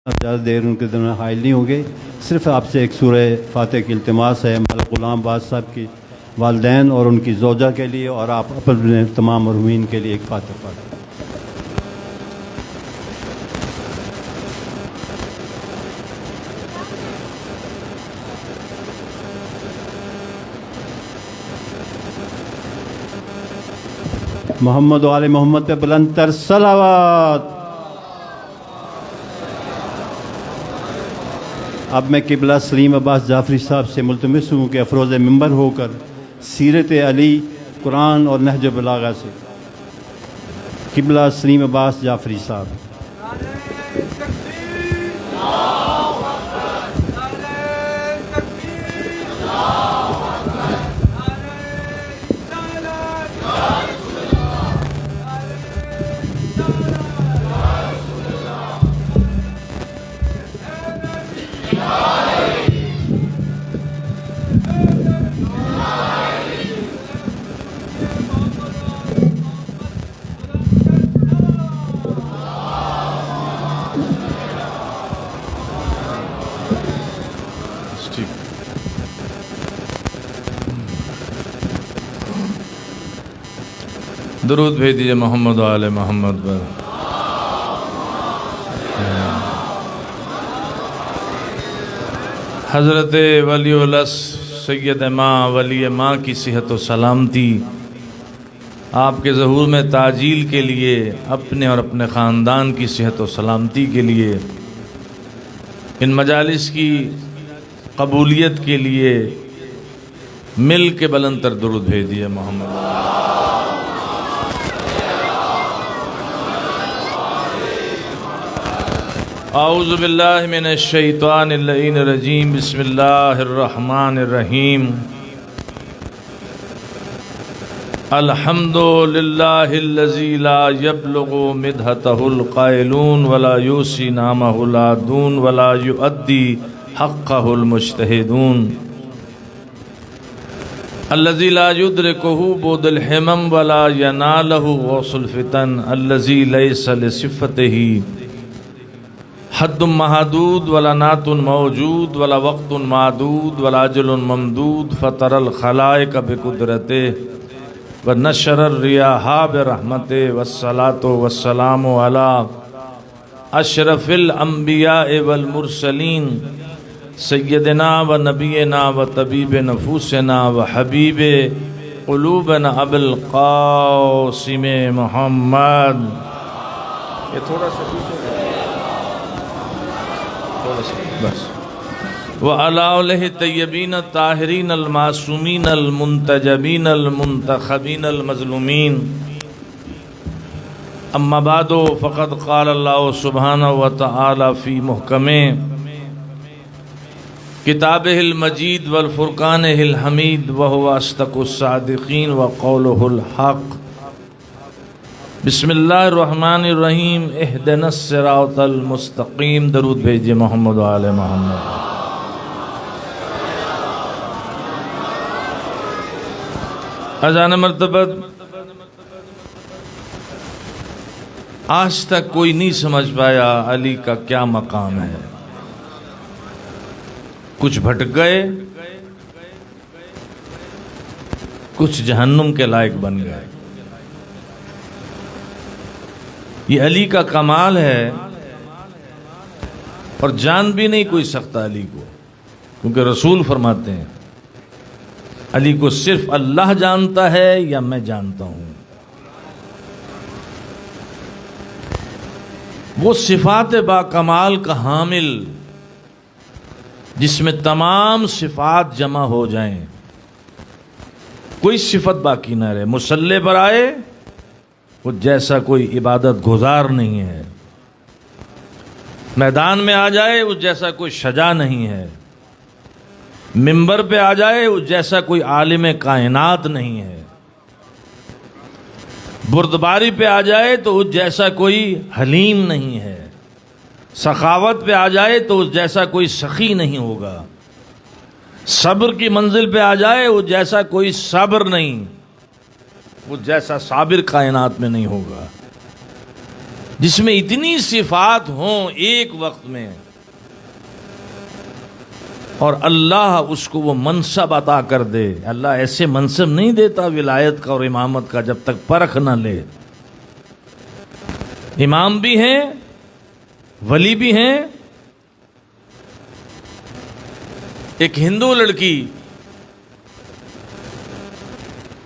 زیادہ دیر ان کے دونوں حائل نہیں ہوں گے. صرف آپ سے ایک سورہ فاتح کی التماس ہے ملک غلام باز صاحب کی والدین اور ان کی زوجہ کے لیے، اور آپ اپنے تمام مرحومین کے لیے ایک فاتح پڑھیں. محمد و آل محمد پہ بلند تر صلوات. اب میں قبلہ سلیم عباس جعفری صاحب سے ملتمس ہوں کہ افروز ممبر ہو کر سیرت علی، قرآن اور نہج بلاغہ سے قبلہ سلیم عباس جعفری صاحب. درود بھیج دیجئے محمد و آل محمد پر. حضرت ولی الاس سید ماں ولی ماں کی صحت و سلامتی آپ کے ظہور میں تعجیل کے لیے، اپنے اور اپنے خاندان کی صحت و سلامتی کے لیے، ان مجالس کی قبولیت کے لیے مل کے بلند تر درود بھیج دیجئے محمد. اعوذ باللہ من الشیطان اللعین الرجیم. بسم اللہ الرحمن الرحیم. الحمد للہ الذی لا یبلغ مدحتہ القائلون ولا یوسی نامہ العادون ولا یؤدی حقہ المجتہدون. الذی لا یدرکہ بعد الحمم ولا ینالہ غوث الفتن. الذی لیس لصفتہ حد محدود ولا نعت موجود ولا وقت معدود ولا اجل ممدود. فطر الخلائق بقدرته ونشر الریاح برحمته والصلاة والسلام على اشرف الانبیاء والمرسلین سیدنا و نبینا و طبیب نفوسنا و حبیب قلوبنا ابو القاسم محمد. یہ تھوڑا سا بس. وعلى آلہ الطیبین الطاہرین المعصومین المنتجبین المنتخبین المظلومین. اما بعد فقد قال اللہ سبحانہ وتعالی فی محکم کتابہ المجید والفرقانہ الحمید وہو اصدق الصادقین وقولہ الحق. بسم اللہ الرحمن الرحیم. اہدنا الصراط المستقیم. درود بھیجئے محمد و آل محمد. اذان مرتبت آج تک کوئی نہیں سمجھ پایا علی کا کیا مقام ہے. کچھ بھٹک گئے، کچھ جہنم کے لائق بن گئے. یہ علی کا کمال ہے اور جان بھی نہیں کوئی سکتا علی کو، کیونکہ رسول فرماتے ہیں علی کو صرف اللہ جانتا ہے یا میں جانتا ہوں. وہ صفات با کمال کا حامل جس میں تمام صفات جمع ہو جائیں، کوئی صفت باقی نہ رہے. مصلی پر آئے وہ جیسا کوئی عبادت گزار نہیں ہے، میدان میں آ جائے وہ جیسا کوئی شجاع نہیں ہے، منبر پہ آ جائے وہ جیسا کوئی عالم کائنات نہیں ہے، بردباری پہ آ جائے تو وہ جیسا کوئی حلیم نہیں ہے، سخاوت پہ آ جائے تو اس جیسا کوئی سخی نہیں ہوگا، صبر کی منزل پہ آ جائے وہ جیسا کوئی صبر نہیں، وہ جیسا صابر کائنات میں نہیں ہوگا. جس میں اتنی صفات ہوں ایک وقت میں، اور اللہ اس کو وہ منصب عطا کر دے. اللہ ایسے منصب نہیں دیتا ولایت کا اور امامت کا جب تک پرکھ نہ لے. امام بھی ہیں، ولی بھی ہیں. ایک ہندو لڑکی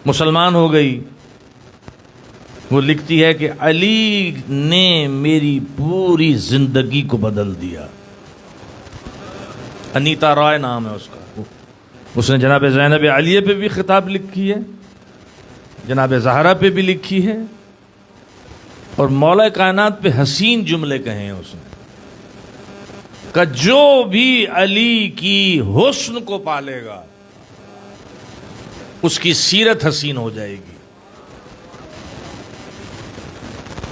مسلمان ہو گئی، وہ لکھتی ہے کہ علی نے میری پوری زندگی کو بدل دیا. انیتا رائے نام ہے اس کا. اس نے جناب زینب علیہ پہ بھی خطاب لکھی ہے، جناب زہرا پہ بھی لکھی ہے، اور مولا کائنات پہ حسین جملے کہے ہیں اس نے کہ جو بھی علی کی حسن کو پالے گا اس کی سیرت حسین ہو جائے گی.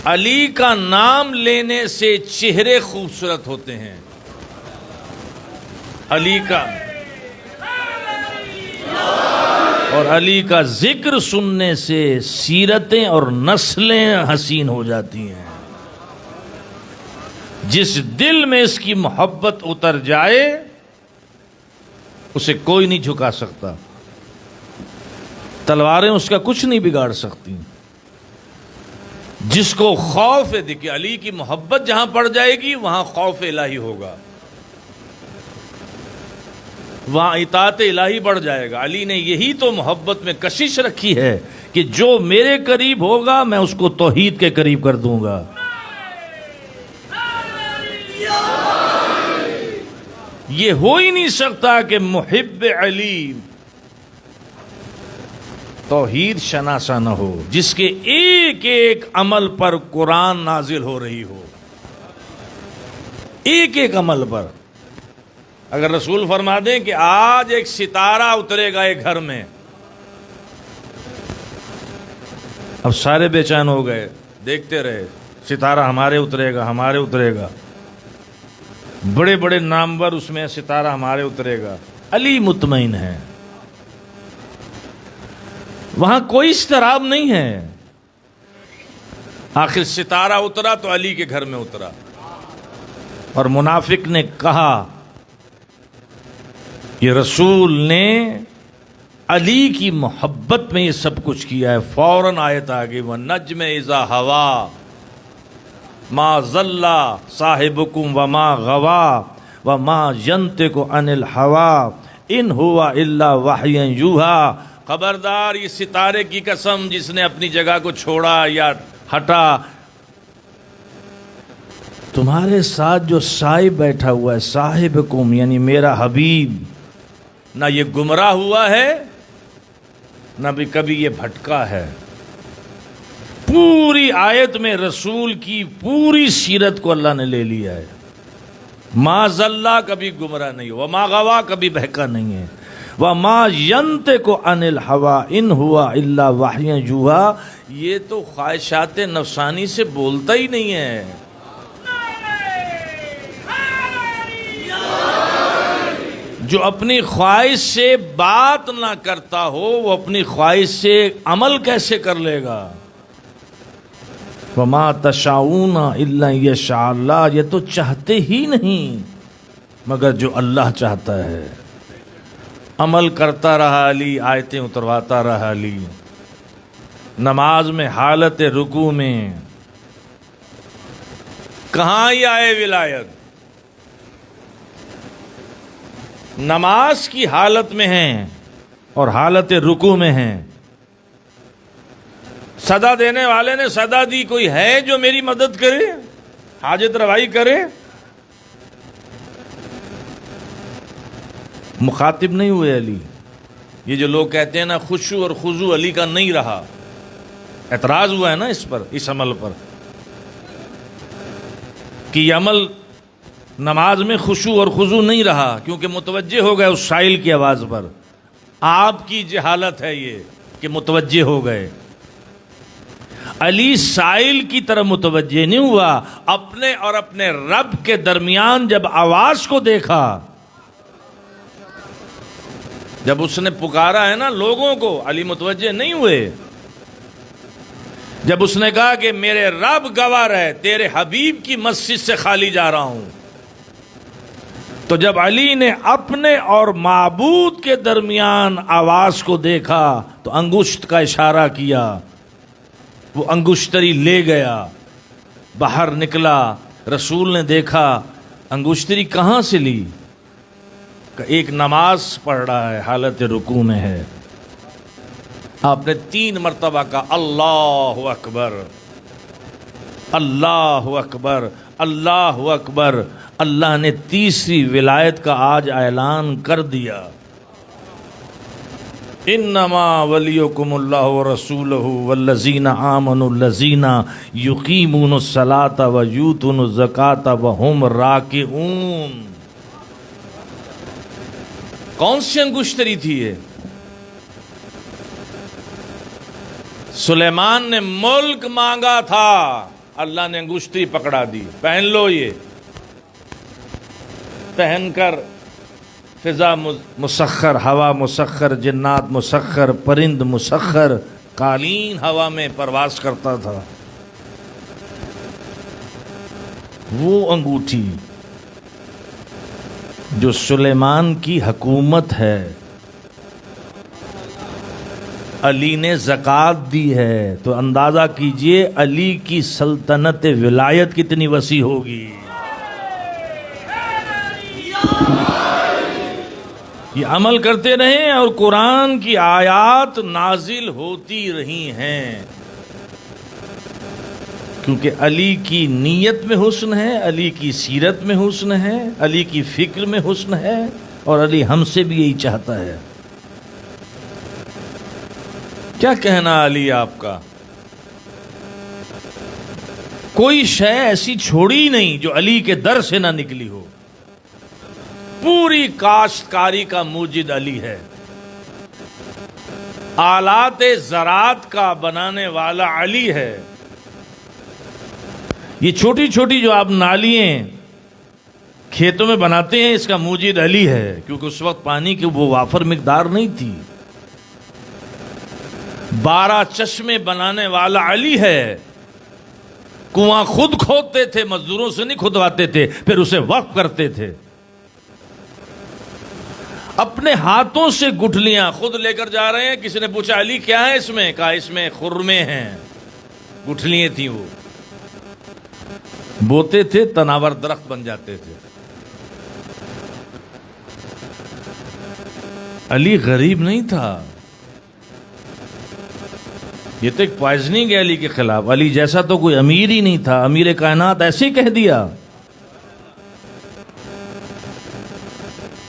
علی کا نام لینے سے چہرے خوبصورت ہوتے ہیں. علی کا اور علی کا ذکر سننے سے سیرتیں اور نسلیں حسین ہو جاتی ہیں. جس دل میں اس کی محبت اتر جائے اسے کوئی نہیں جھکا سکتا، تلواریں اس کا کچھ نہیں بگاڑ سکتی. جس کو خوف ہے، دیکھیے علی کی محبت جہاں پڑ جائے گی وہاں خوف الہی ہوگا، وہاں اطاعت الہی بڑھ جائے گا. علی نے یہی تو محبت میں کشش رکھی ہے کہ جو میرے قریب ہوگا میں اس کو توحید کے قریب کر دوں گا. یہ ہو ہی نہیں سکتا کہ محب علی توحید شناسہ نہ ہو، جس کے ایک ایک عمل پر قرآن نازل ہو رہی ہو. ایک ایک عمل پر اگر رسول فرما دیں کہ آج ایک ستارہ اترے گا ایک گھر میں، اب سارے بے چین ہو گئے، دیکھتے رہے ستارہ ہمارے اترے گا، ہمارے اترے گا. بڑے بڑے نامور اس میں ستارہ ہمارے اترے گا. علی مطمئن ہے، وہاں کوئی اضطراب نہیں ہے. آخر ستارہ اترا تو علی کے گھر میں اترا. اور منافق نے کہا یہ رسول نے علی کی محبت میں یہ سب کچھ کیا ہے. فوراً آیت آ گئی وَالنَّجْمِ إِذَا هَوَا مَا ضَلَّ صَاحِبُكُمْ وَمَا غَوَا وَمَا يَنطِقُ عَنِ الْهَوَا إِنْ هُوَ إِلَّا وَحْيٌ يُوحَىٰ. خبردار یہ ستارے کی قسم جس نے اپنی جگہ کو چھوڑا یا ہٹا، تمہارے ساتھ جو صاحب بیٹھا ہوا ہے، صاحبکم یعنی میرا حبیب، نہ یہ گمراہ ہوا ہے نہ بھی کبھی یہ بھٹکا ہے. پوری آیت میں رسول کی پوری سیرت کو اللہ نے لے لیا ہے. ما ضلع کبھی گمراہ نہیں، وما غوا کبھی بہکا نہیں ہے، وما ينطق عن الهوى ان هو الا وحی یوحیٰ. یہ تو خواہشات نفسانی سے بولتا ہی نہیں ہے. جو اپنی خواہش سے بات نہ کرتا ہو وہ اپنی خواہش سے عمل کیسے کر لے گا؟ وَمَا تَشَاءُونَ إِلَّا يَشَاءَ اللَّهُ. یہ تو چاہتے ہی نہیں مگر جو اللہ چاہتا ہے. عمل کرتا رہا علی، آیتیں اترواتا رہا علی. نماز میں حالت رکوع میں کہاں ہی آئے ولایت؟ نماز کی حالت میں ہیں اور حالت رکوع میں ہیں. صدا دینے والے نے صدا دی، کوئی ہے جو میری مدد کرے، حاجت روائی کرے؟ مخاطب نہیں ہوئے علی. یہ جو لوگ کہتے ہیں نا خشوع اور خضوع علی کا نہیں رہا، اعتراض ہوا ہے نا اس پر، اس عمل پر کہ یہ عمل نماز میں خشوع اور خضوع نہیں رہا کیونکہ متوجہ ہو گئے اس سائل کی آواز پر. آپ کی جہالت ہے یہ کہ متوجہ ہو گئے. علی سائل کی طرف متوجہ نہیں ہوا، اپنے اور اپنے رب کے درمیان جب آواز کو دیکھا، جب اس نے پکارا ہے نا لوگوں کو، علی متوجہ نہیں ہوئے. جب اس نے کہا کہ میرے رب گواہ ہے تیرے حبیب کی مسجد سے خالی جا رہا ہوں، تو جب علی نے اپنے اور معبود کے درمیان آواز کو دیکھا تو انگشت کا اشارہ کیا، وہ انگشتری لے گیا، باہر نکلا، رسول نے دیکھا انگشتری کہاں سے لی؟ کہ ایک نماز پڑھ رہا ہے، حالت رکوع میں ہے۔ آپ نے 3 مرتبہ کہا اللہ اکبر، اللہ اکبر، اللہ اکبر۔ اللہ نے تیسری ولایت کا آج اعلان کر دیا، انما ولیکم اللہ ورسولہ والذین آمنوا الذین یقیمون الصلاۃ ویؤتون الزکاۃ وہم راکعون۔ کون سی انگشتری تھی یہ؟ سلیمان نے ملک مانگا تھا، اللہ نے انگشتری پکڑا دی، پہن لو، یہ پہن کر فضا مسخر، ہوا مسخر، جنات مسخر، پرند مسخر، قالین ہوا میں پرواز کرتا تھا۔ وہ انگوٹھی جو سلیمان کی حکومت ہے، علی نے زکوٰۃ دی ہے، تو اندازہ کیجئے علی کی سلطنت ولایت کتنی وسیع ہوگی۔ یہ عمل کرتے رہیں اور قرآن کی آیات نازل ہوتی رہی ہیں، کیونکہ علی کی نیت میں حسن ہے، علی کی سیرت میں حسن ہے، علی کی فکر میں حسن ہے، اور علی ہم سے بھی یہی چاہتا ہے۔ کیا کہنا علی آپ کا؟ کوئی شے ایسی چھوڑی نہیں جو علی کے در سے نہ نکلی ہو۔ پوری کاشتکاری کا موجد علی ہے، آلات زراعت کا بنانے والا علی ہے۔ یہ چھوٹی چھوٹی جو آپ نالیاں کھیتوں میں بناتے ہیں، اس کا موجد علی ہے، کیونکہ اس وقت پانی کی وہ وافر مقدار نہیں تھی۔ 12 چشمے بنانے والا علی ہے، کنواں خود کھودتے تھے، مزدوروں سے نہیں کھدواتے تھے، پھر اسے وقف کرتے تھے۔ اپنے ہاتھوں سے گٹھلیاں خود لے کر جا رہے ہیں۔ کسی نے پوچھا علی کیا ہے اس میں؟ کہا اس میں خرمے ہیں، گٹھلیاں تھیں، وہ بوتے تھے، تناور درخت بن جاتے تھے۔ علی غریب نہیں تھا، یہ تو ایک پوائزننگ ہے علی کے خلاف۔ علی جیسا تو کوئی امیر ہی نہیں تھا، امیر کائنات ایسے ہی کہہ دیا۔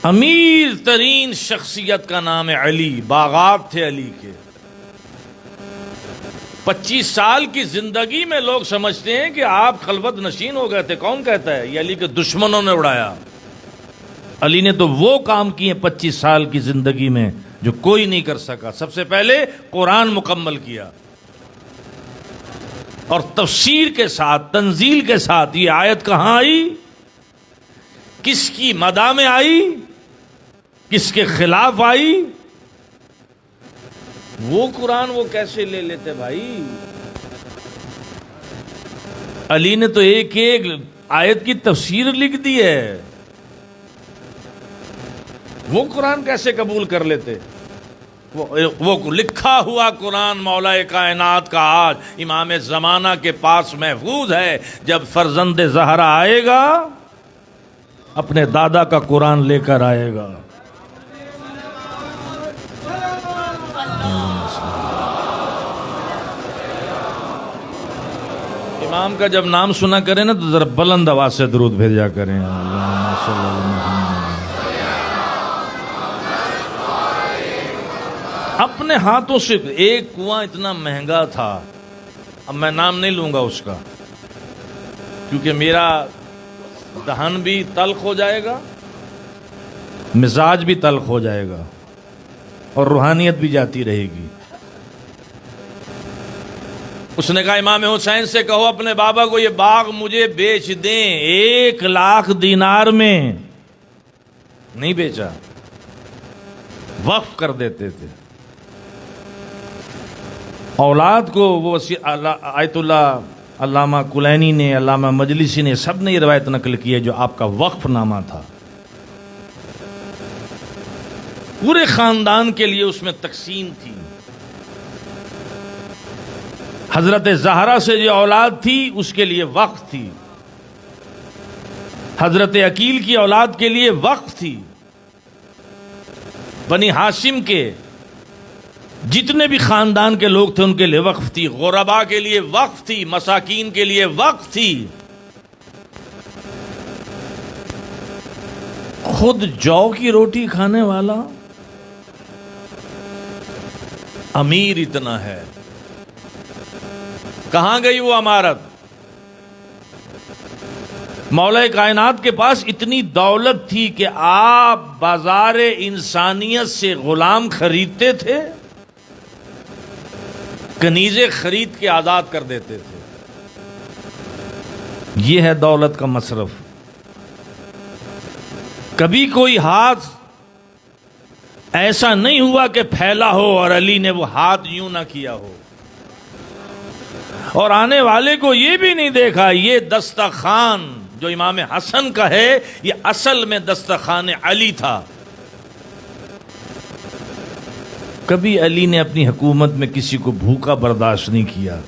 امیر ترین شخصیت کا نام ہے علی، باغات تھے علی کے۔ 25 سال کی زندگی میں لوگ سمجھتے ہیں کہ آپ خلوت نشین ہو گئے تھے، کون کہتا ہے؟ یہ علی کے دشمنوں نے اڑایا۔ علی نے تو وہ کام کیے 25 سال کی زندگی میں جو کوئی نہیں کر سکا۔ سب سے پہلے قرآن مکمل کیا، اور تفسیر کے ساتھ، تنزیل کے ساتھ۔ یہ آیت کہاں آئی، کس کی مدح میں آئی، کس کے خلاف آئی، وہ قرآن وہ کیسے لے لیتے بھائی؟ علی نے تو ایک ایک آیت کی تفسیر لکھ دی ہے، وہ قرآن کیسے قبول کر لیتے؟ وہ لکھا ہوا قرآن مولا کائنات کا آج امام زمانہ کے پاس محفوظ ہے۔ جب فرزند زہرا آئے گا اپنے دادا کا قرآن لے کر آئے گا۔ امام کا جب نام سنا کریں نا تو ذرا بلند آواز سے درود بھیجا کریں۔ اللہم صلی اللہ علیہ وسلم۔ اپنے ہاتھوں سے ایک کنواں اتنا مہنگا تھا، اب میں نام نہیں لوں گا اس کا، کیونکہ میرا دہن بھی تلخ ہو جائے گا، مزاج بھی تلخ ہو جائے گا، اور روحانیت بھی جاتی رہے گی۔ اس نے کہا امام حسین سے کہو اپنے بابا کو یہ باغ مجھے بیچ دیں، 1,00,000 دینار میں۔ نہیں بیچا، وقف کر دیتے تھے۔ اولاد کو وہ آیت اللہ علامہ کلینی نے، علامہ مجلسی نے، سب نے یہ روایت نقل کی ہے جو آپ کا وقف نامہ تھا، پورے خاندان کے لیے اس میں تقسیم تھی۔ حضرت زہرا سے جو اولاد تھی اس کے لیے وقف تھی، حضرت عقیل کی اولاد کے لیے وقف تھی، بنی ہاشم کے جتنے بھی خاندان کے لوگ تھے ان کے لیے وقف تھی، غربا کے لیے وقف تھی، مساکین کے لیے وقف تھی۔ خود جو کی روٹی کھانے والا امیر اتنا ہے، کہاں گئی وہ امارت؟ مولا کائنات کے پاس اتنی دولت تھی کہ آپ بازار انسانیت سے غلام خریدتے تھے، کنیزیں خرید کے آزاد کر دیتے تھے۔ یہ ہے دولت کا مصرف۔ کبھی کوئی ہاتھ ایسا نہیں ہوا کہ پھیلا ہو اور علی نے وہ ہاتھ یوں نہ کیا ہو، اور آنے والے کو یہ بھی نہیں دیکھا یہ دسترخوان جو امام حسن کا ہے یہ اصل میں دسترخوان علی تھا۔ کبھی علی نے اپنی حکومت میں کسی کو بھوکا برداشت نہیں کیا۔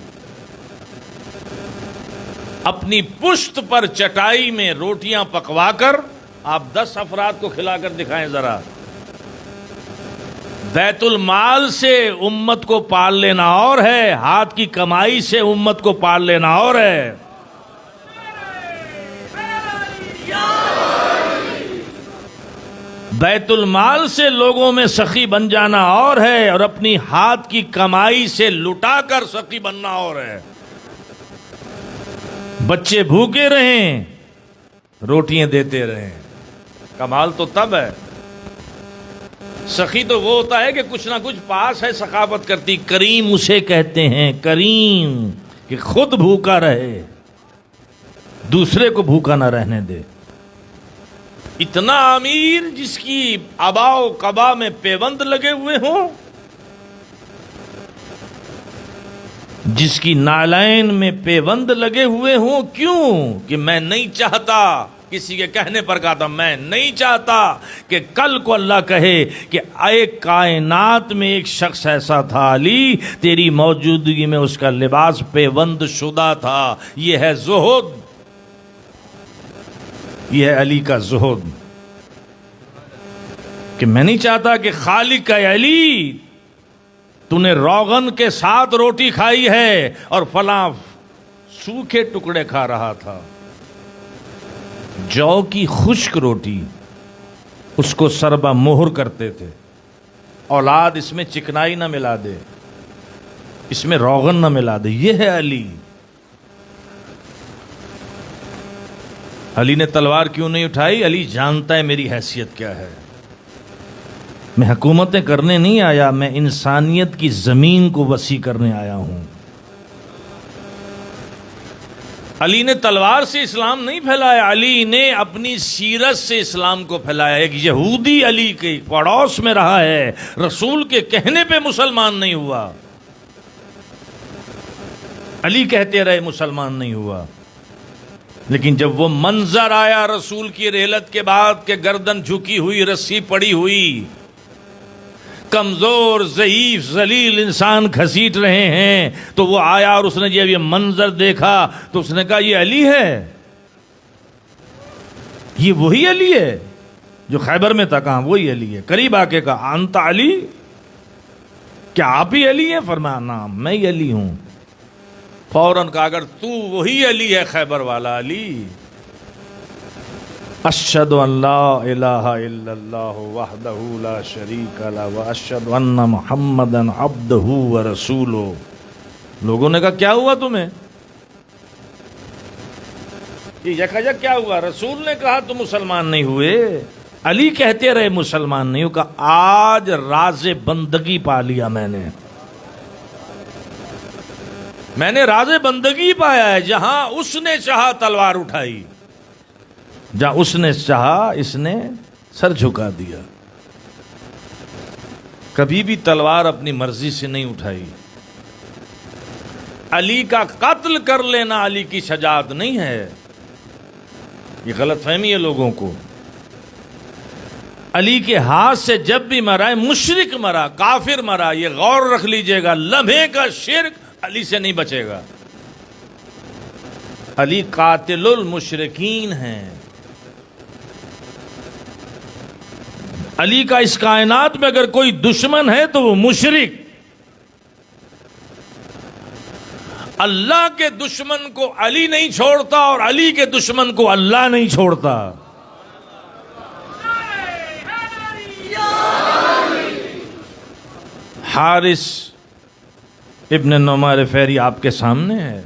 اپنی پشت پر چٹائی میں روٹیاں پکوا کر آپ 10 افراد کو کھلا کر دکھائیں ذرا۔ بیت المال سے امت کو پال لینا اور ہے، ہاتھ کی کمائی سے امت کو پال لینا اور ہے۔ بیت المال سے لوگوں میں سخی بن جانا اور ہے، اور اپنی ہاتھ کی کمائی سے لٹا کر سخی بننا اور ہے۔ بچے بھوکے رہیں، روٹیاں دیتے رہیں، کمال تو تب ہے۔ سخی تو وہ ہوتا ہے کہ کچھ نہ کچھ پاس ہے سخاوت کرتی۔ کریم اسے کہتے ہیں، کریم کہ خود بھوکا رہے، دوسرے کو بھوکا نہ رہنے دے۔ اتنا امیر جس کی ابا و قبا میں پیوند لگے ہوئے ہوں، جس کی نالین میں پیوند لگے ہوئے ہوں، کیوں کہ میں نہیں چاہتا، کسی کے کہنے پر کہا تھا میں نہیں چاہتا کہ کل کو اللہ کہے کہ ایک کائنات میں ایک شخص ایسا تھا علی، تیری موجودگی میں اس کا لباس پیوند شدہ تھا۔ یہ ہے زہد، یہ ہے علی کا زہد، کہ میں نہیں چاہتا کہ خالق کا علی تو نے روغن کے ساتھ روٹی کھائی ہے اور فلاں سوکھے ٹکڑے کھا رہا تھا۔ جو کی خشک روٹی اس کو سربا مہر کرتے تھے، اولاد اس میں چکنائی نہ ملا دے، اس میں روغن نہ ملا دے۔ یہ ہے علی۔ علی نے تلوار کیوں نہیں اٹھائی؟ علی جانتا ہے میری حیثیت کیا ہے، میں حکومتیں کرنے نہیں آیا، میں انسانیت کی زمین کو وسیع کرنے آیا ہوں۔ علی نے تلوار سے اسلام نہیں پھیلایا، علی نے اپنی سیرت سے اسلام کو پھیلایا۔ ایک یہودی علی کے پڑوس میں رہا ہے، رسول کے کہنے پہ مسلمان نہیں ہوا، علی کہتے رہے مسلمان نہیں ہوا۔ لیکن جب وہ منظر آیا رسول کی رحلت کے بعد کہ گردن جھکی ہوئی، رسی پڑی ہوئی، کمزور ضعیف ذلیل انسان گھسیٹ رہے ہیں، تو وہ آیا اور اس نے جب یہ منظر دیکھا تو اس نے کہا یہ علی ہے، یہ وہی علی ہے جو خیبر میں تھا۔ کہاں؟ وہی علی ہے۔ قریب آ کے کہا انت علی، کیا آپ ہی علی ہیں؟ فرمایا نام میں ہی علی ہوں۔ فوراً کہا اگر تو وہی علی ہے خیبر والا علی، اشہد ان لا الہ الا اللہ وحدہ لا شریک لہ واشہد ان محمدا عبدہ ورسولہ۔ لوگوں نے کہا کیا ہوا تمہیں؟ یہ یکایک کیا ہوا؟ رسول نے کہا تو مسلمان نہیں ہوئے، علی کہتے رہے مسلمان نہیں ہو۔ کہا آج راز بندگی پا لیا میں نے راز بندگی پایا ہے۔ جہاں اس نے چاہا تلوار اٹھائی، جہاں اس نے چاہا اس نے سر جھکا دیا۔ کبھی بھی تلوار اپنی مرضی سے نہیں اٹھائی۔ علی کا قتل کر لینا علی کی شجاعت نہیں ہے. یہ غلط فہمی ہے لوگوں کو. علی کے ہاتھ سے جب بھی مرا ہے مشرک مرا، کافر مرا، یہ غور رکھ لیجئے گا، لمحے کا شرک علی سے نہیں بچے گا. علی قاتل المشرکین ہیں. علی کا اس کائنات میں اگر کوئی دشمن ہے تو وہ مشرک. اللہ کے دشمن کو علی نہیں چھوڑتا اور علی کے دشمن کو اللہ نہیں چھوڑتا. حارث ابن نعمان فہری آپ کے سامنے ہے.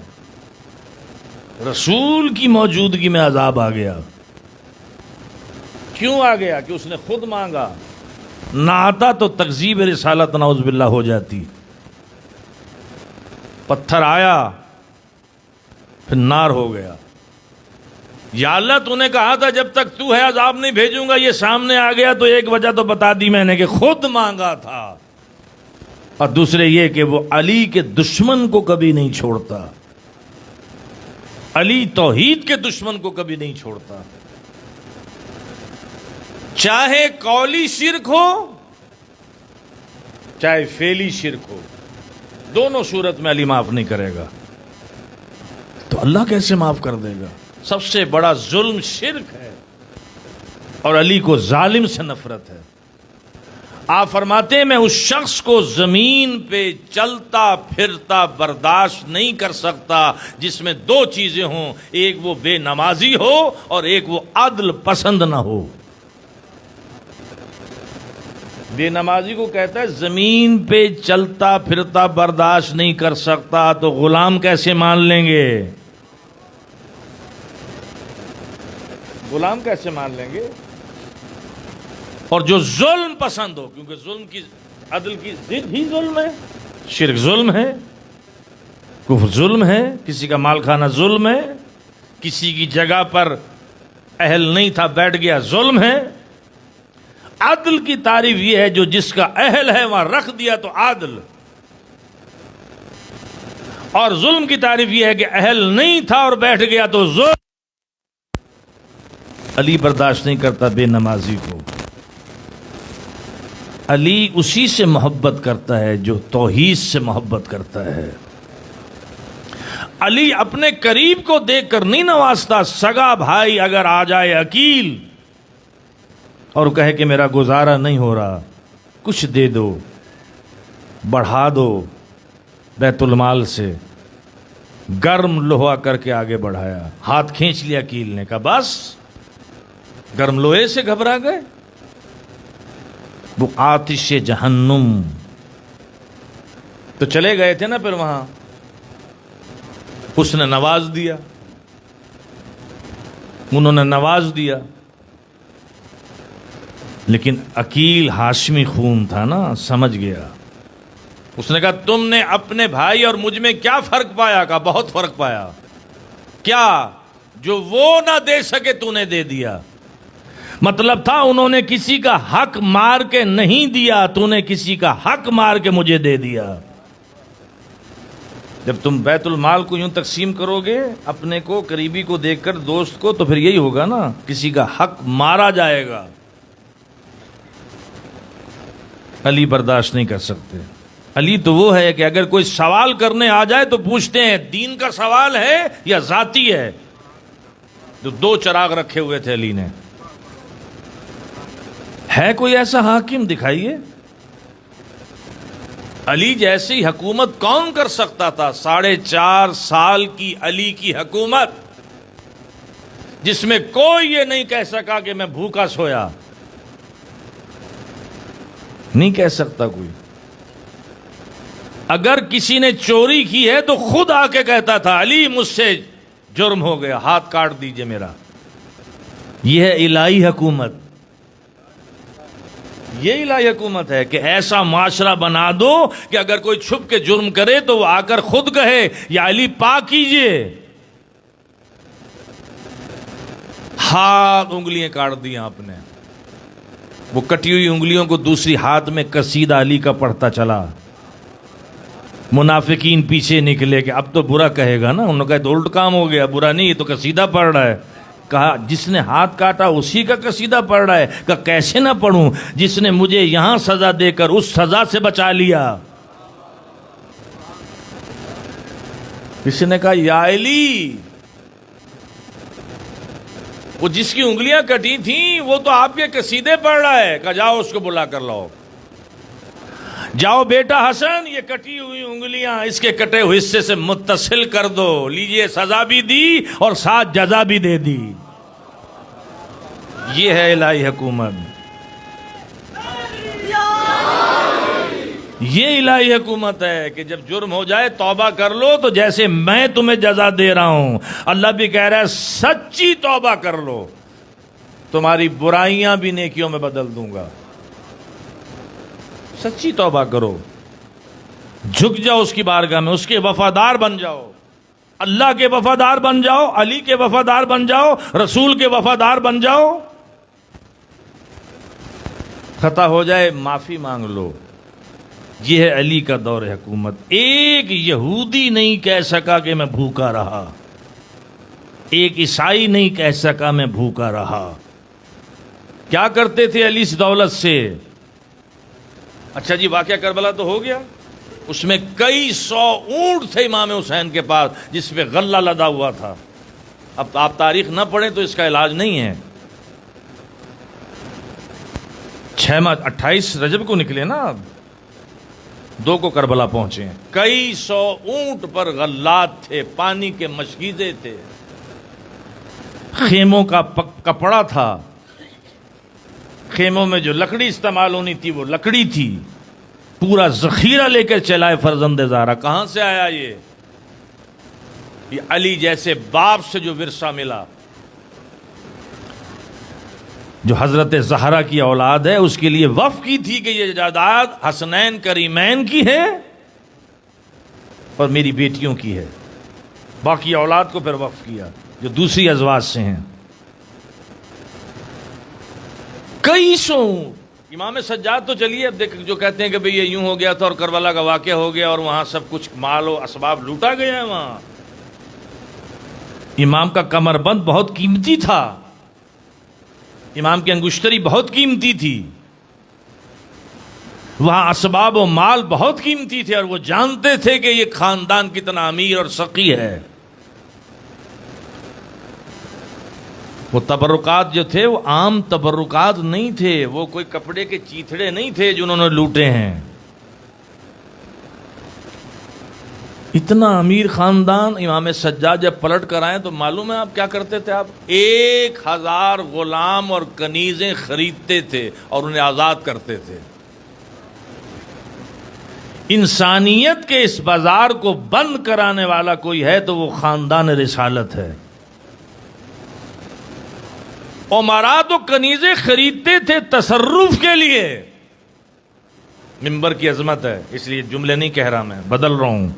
رسول کی موجودگی میں عذاب آ گیا. کیوں آ گیا؟ کہ اس نے خود مانگا. نہ آتا تو تکذیب رسالت نعوذ باللہ ہو جاتی. پتھر آیا پھر نار ہو گیا. یا اللہ تو نے کہا تھا جب تک تو ہے عذاب نہیں بھیجوں گا. یہ سامنے آ گیا تو ایک وجہ تو بتا دی میں نے کہ خود مانگا تھا، اور دوسرے یہ کہ وہ علی کے دشمن کو کبھی نہیں چھوڑتا. علی توحید کے دشمن کو کبھی نہیں چھوڑتا. چاہے قولی شرک ہو چاہے فعلی شرک ہو، دونوں صورت میں علی معاف نہیں کرے گا. تو اللہ کیسے معاف کر دے گا؟ سب سے بڑا ظلم شرک ہے، اور علی کو ظالم سے نفرت ہے. آپ فرماتے ہیں میں اس شخص کو زمین پہ چلتا پھرتا برداشت نہیں کر سکتا جس میں دو چیزیں ہوں، ایک وہ بے نمازی ہو اور ایک وہ عدل پسند نہ ہو. بے نمازی کو کہتا ہے زمین پہ چلتا پھرتا برداشت نہیں کر سکتا، تو غلام کیسے مان لیں گے؟ غلام کیسے مان لیں گے؟ اور جو ظلم پسند ہو، کیونکہ ظلم کی عدل کی ضد ہی ظلم ہے. شرک ظلم ہے، کفر ظلم ہے، کسی کا مال کھانا ظلم ہے، کسی کی جگہ پر اہل نہیں تھا بیٹھ گیا ظلم ہے. عدل کی تعریف یہ ہے جو جس کا اہل ہے وہاں رکھ دیا تو عادل. اور ظلم کی تعریف یہ ہے کہ اہل نہیں تھا اور بیٹھ گیا تو ظلم. علی برداشت نہیں کرتا بے نمازی کو. علی اسی سے محبت کرتا ہے جو توحید سے محبت کرتا ہے. علی اپنے قریب کو دیکھ کر نہیں نوازتا. سگا بھائی اگر آ جائے عقیل اور کہے کہ میرا گزارا نہیں ہو رہا، کچھ دے دو، بڑھا دو، بیت المال سے گرم لوہا کر کے آگے بڑھایا. ہاتھ کھینچ لیا عقیل نے، کہا بس گرم لوہے سے گھبرا گئے. وہ آتش جہنم تو چلے گئے تھے نا، پھر وہاں اس نے نواز دیا، انہوں نے نواز دیا. لیکن عقیل ہاشمی خون تھا نا، سمجھ گیا. اس نے کہا تم نے اپنے بھائی اور مجھ میں کیا فرق پایا؟ کہا بہت فرق پایا. کیا؟ جو وہ نہ دے سکے تو نے دے دیا. مطلب تھا انہوں نے کسی کا حق مار کے نہیں دیا، تو نے کسی کا حق مار کے مجھے دے دیا. جب تم بیت المال کو یوں تقسیم کرو گے، اپنے کو قریبی کو دیکھ کر دوست کو، تو پھر یہی ہوگا نا، کسی کا حق مارا جائے گا. علی برداشت نہیں کر سکتے. علی تو وہ ہے کہ اگر کوئی سوال کرنے آ جائے تو پوچھتے ہیں دین کا سوال ہے یا ذاتی ہے. جو دو چراغ رکھے ہوئے تھے علی نے. ہے کوئی ایسا حاکم؟ دکھائیے. علی جیسی حکومت کون کر سکتا تھا؟ 4.5 سال کی علی کی حکومت، جس میں کوئی یہ نہیں کہہ سکا کہ میں بھوکا سویا. نہیں کہہ سکتا کوئی. اگر کسی نے چوری کی ہے تو خود آ کے کہتا تھا علی مجھ سے جرم ہو گیا، ہاتھ کاٹ دیجئے میرا. یہ ہے الہی حکومت. یہ الہی حکومت ہے کہ ایسا معاشرہ بنا دو کہ اگر کوئی چھپ کے جرم کرے تو وہ آ کر خود کہے یا علی پاک کیجئے. ہاتھ انگلیاں کاٹ دی آپ نے. وہ کٹی ہوئی انگلیوں کو دوسری ہاتھ میں قصیدہ علی کا پڑھتا چلا. منافقین پیچھے نکلے کہ اب تو برا کہے گا نا. انہوں نے کہا تو الٹ کام ہو گیا, برا نہیں, یہ تو قصیدہ پڑھ رہا ہے. کہا جس نے ہاتھ کاٹا اسی کا قصیدہ پڑھ رہا ہے. کہا کیسے نہ پڑھوں, جس نے مجھے یہاں سزا دے کر اس سزا سے بچا لیا. کسی نے کہا یا علی, وہ جس کی انگلیاں کٹی تھیں وہ تو آپ کے قصیدے پڑھ رہا ہے. کہا جاؤ اس کو بلا کر لاؤ. جاؤ بیٹا حسن, یہ کٹی ہوئی انگلیاں اس کے کٹے ہوئے حصے سے متصل کر دو. لیجئے, سزا بھی دی اور ساتھ جزا بھی دے دی. یہ ہے الہی حکومت, یہ الہی حکومت ہے کہ جب جرم ہو جائے توبہ کر لو تو جیسے میں تمہیں جزا دے رہا ہوں, اللہ بھی کہہ رہا ہے سچی توبہ کر لو, تمہاری برائیاں بھی نیکیوں میں بدل دوں گا. سچی توبہ کرو, جھک جاؤ اس کی بارگاہ میں, اس کے وفادار بن جاؤ, اللہ کے وفادار بن جاؤ, علی کے وفادار بن جاؤ, رسول کے وفادار بن جاؤ. خطا ہو جائے معافی مانگ لو. یہ ہے علی کا دور حکومت. ایک یہودی نہیں کہہ سکا کہ میں بھوکا رہا, ایک عیسائی نہیں کہہ سکا میں بھوکا رہا. کیا کرتے تھے علی اس دولت سے؟ اچھا جی, واقعہ کربلا تو ہو گیا, اس میں کئی سو اونٹ تھے امام حسین کے پاس جس پہ غلہ لدا ہوا تھا. اب آپ تاریخ نہ پڑھیں تو اس کا علاج نہیں ہے. 6 ماہ 28 رجب کو نکلے نا, 2 کو کربلا پہنچے ہیں. کئی سو اونٹ پر غلات تھے, پانی کے مشکیزے تھے, خیموں کا کپڑا تھا, خیموں میں جو لکڑی استعمال ہونی تھی وہ لکڑی تھی, پورا ذخیرہ لے کر چلائے فرزند زہرا. کہاں سے آیا یہ علی جیسے باپ سے جو ورثہ ملا, جو حضرت زہرا کی اولاد ہے, اس کے لیے وقف کی تھی کہ یہ جائیداد حسنین کریمین کی ہے اور میری بیٹیوں کی ہے. باقی اولاد کو پھر وقف کیا جو دوسری ازواج سے ہیں. کئی سو امام سجاد تو چلیے اب دیکھ جو کہتے ہیں کہ بھئی یہ یوں ہو گیا تھا اور کربلا کا واقعہ ہو گیا اور وہاں سب کچھ مال و اسباب لوٹا گیا ہے. وہاں امام کا کمر بند بہت قیمتی تھا, امام کی انگشتری بہت قیمتی تھی, وہاں اسباب و مال بہت قیمتی تھے, اور وہ جانتے تھے کہ یہ خاندان کتنا امیر اور سخی ہے. وہ تبرکات جو تھے وہ عام تبرکات نہیں تھے, وہ کوئی کپڑے کے چیتھڑے نہیں تھے جنہوں نے لوٹے ہیں. اتنا امیر خاندان. امام سجاد جب پلٹ کر آئے تو معلوم ہے آپ کیا کرتے تھے؟ آپ 1000 غلام اور کنیزیں خریدتے تھے اور انہیں آزاد کرتے تھے. انسانیت کے اس بازار کو بند کرانے والا کوئی ہے تو وہ خاندان رسالت ہے. امراء تو کنیزیں خریدتے تھے تصرف کے لیے. منبر کی عظمت ہے اس لیے جملے نہیں کہہ رہا, میں بدل رہا ہوں.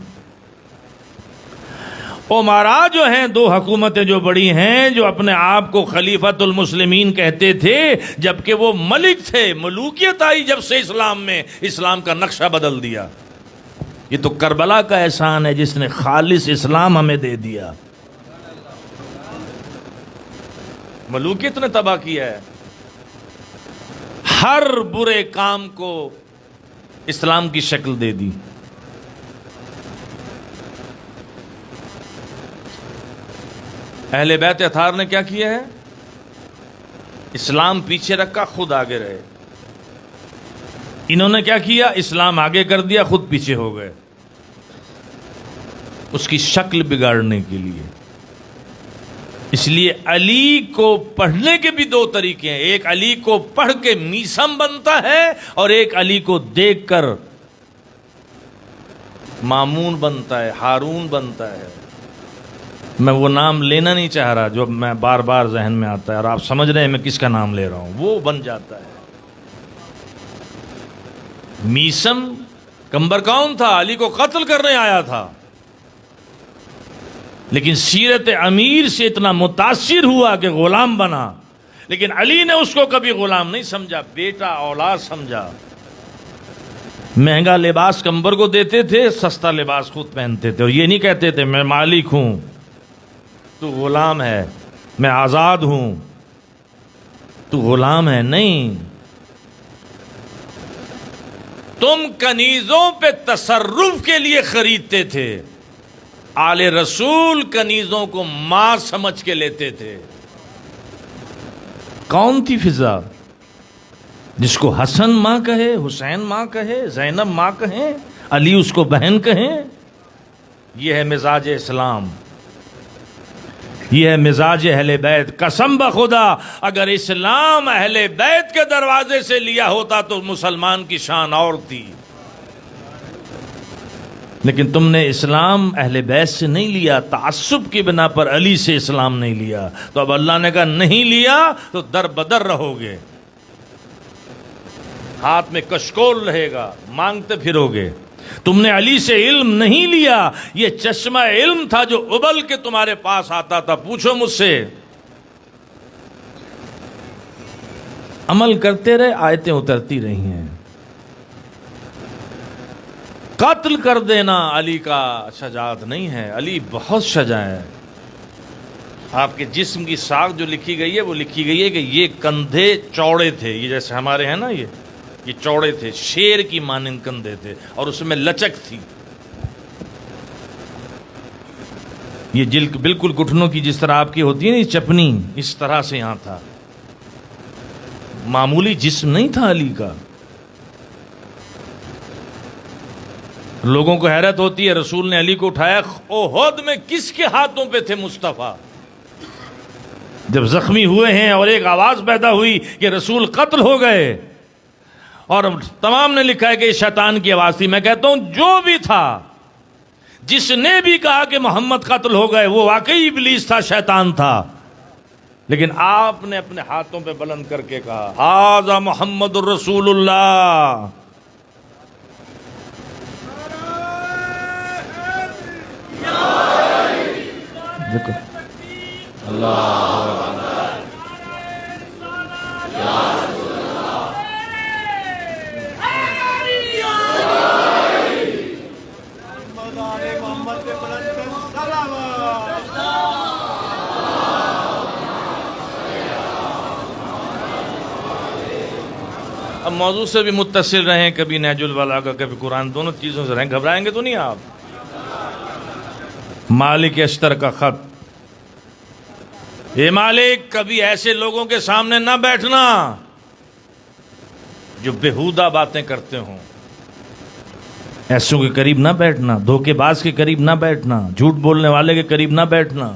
امراء جو ہیں, 2 حکومتیں جو بڑی ہیں, جو اپنے آپ کو خلیفۃ المسلمین کہتے تھے, جبکہ وہ ملک تھے. ملوکیت آئی جب سے اسلام میں, اسلام کا نقشہ بدل دیا. یہ تو کربلا کا احسان ہے جس نے خالص اسلام ہمیں دے دیا. ملوکیت نے تباہ کیا ہے. ہر برے کام کو اسلام کی شکل دے دی. اہل بیت اطہار نے کیا کیا ہے؟ اسلام پیچھے رکھا, خود آگے رہے. انہوں نے کیا کیا؟ اسلام آگے کر دیا, خود پیچھے ہو گئے اس کی شکل بگاڑنے کے لیے. اس لیے علی کو پڑھنے کے بھی 2 طریقے ہیں. ایک علی کو پڑھ کے میسم بنتا ہے اور ایک علی کو دیکھ کر مامون بنتا ہے, ہارون بنتا ہے. میں وہ نام لینا نہیں چاہ رہا جو میں بار بار ذہن میں آتا ہے, اور آپ سمجھ رہے ہیں میں کس کا نام لے رہا ہوں. وہ بن جاتا ہے. میسم کمبر کون تھا؟ علی کو قتل کرنے آیا تھا, لیکن سیرت امیر سے اتنا متاثر ہوا کہ غلام بنا. لیکن علی نے اس کو کبھی غلام نہیں سمجھا, بیٹا اولاد سمجھا. مہنگا لباس کمبر کو دیتے تھے، سستا لباس خود پہنتے تھے، اور یہ نہیں کہتے تھے میں مالک ہوں تو غلام ہے، میں آزاد ہوں تو غلام ہے. نہیں، تم کنیزوں پہ تصرف کے لیے خریدتے تھے، آل رسول کنیزوں کو ماں سمجھ کے لیتے تھے. کون تھی فضا جس کو حسن ماں کہے، حسین ماں کہے، زینب ماں کہیں، علی اس کو بہن کہیں؟ یہ ہے مزاج اسلام، یہ ہے مزاج اہل بیت. قسم بخدا اگر اسلام اہل بیت کے دروازے سے لیا ہوتا تو مسلمان کی شان اور تھی، لیکن تم نے اسلام اہل بیت سے نہیں لیا، تعصب کی بنا پر علی سے اسلام نہیں لیا. تو اب اللہ نے کہا نہیں لیا تو در بدر رہو گے، ہاتھ میں کشکول رہے گا، مانگتے پھرو گے. تم نے علی سے علم نہیں لیا، یہ چشمہ علم تھا جو ابل کے تمہارے پاس آتا تھا. پوچھو مجھ سے، عمل کرتے رہے، آیتیں اترتی رہی ہیں. قتل کر دینا علی کا شجاعت نہیں ہے، علی بہت شجاع ہے. آپ کے جسم کی ساخت جو لکھی گئی ہے وہ لکھی گئی ہے کہ یہ کندھے چوڑے تھے، یہ جیسے ہمارے ہیں نا، یہ چوڑے تھے، شیر کی مانند کندھے تھے، اور اس میں لچک تھی. یہ جلد بالکل گھٹنوں کی جس طرح آپ کی ہوتی ہے نا چپنی، اس طرح سے یہاں تھا. معمولی جسم نہیں تھا علی کا. لوگوں کو حیرت ہوتی ہے رسول نے علی کو اٹھایا. احد میں کس کے ہاتھوں پہ تھے مصطفیٰ؟ جب زخمی ہوئے ہیں اور ایک آواز پیدا ہوئی کہ رسول قتل ہو گئے، اور تمام نے لکھا ہے کہ یہ شیطان کی آواز تھی. میں کہتا ہوں جو بھی تھا، جس نے بھی کہا کہ محمد قتل ہو گئے، وہ واقعی ابلیس تھا، شیطان تھا. لیکن آپ نے اپنے ہاتھوں پہ بلند کر کے کہا ھذا محمد الرسول اللہ. دیکھو اللہ اب موضوع سے بھی متصل رہیں، کبھی نہج البلاغہ کبھی قرآن، دونوں چیزوں سے رہیں. گھبرائیں گے تو نہیں آپ؟ مالک اشتر کا خط. اے مالک، کبھی ایسے لوگوں کے سامنے نہ بیٹھنا جو بےہودہ باتیں کرتے ہوں. ایسوں کے قریب نہ بیٹھنا، دھوکے باز کے قریب نہ بیٹھنا، جھوٹ بولنے والے کے قریب نہ بیٹھنا.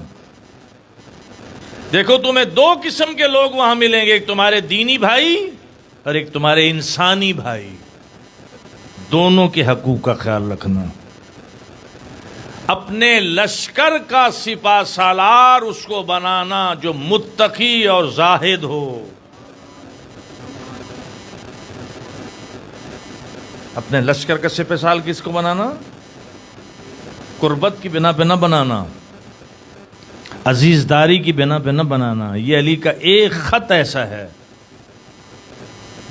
دیکھو تمہیں دو قسم کے لوگ وہاں ملیں گے، ایک تمہارے دینی بھائی اور ایک تمہارے انسانی بھائی. دونوں کے حقوق کا خیال رکھنا. اپنے لشکر کا سپہ سالار اس کو بنانا جو متقی اور زاہد ہو. اپنے لشکر کا سپہ سالار کس کو بنانا؟ قربت کی بنا پہ نہ بنانا، عزیز داری کی بنا پہ نہ بنانا. یہ علی کا ایک خط ایسا ہے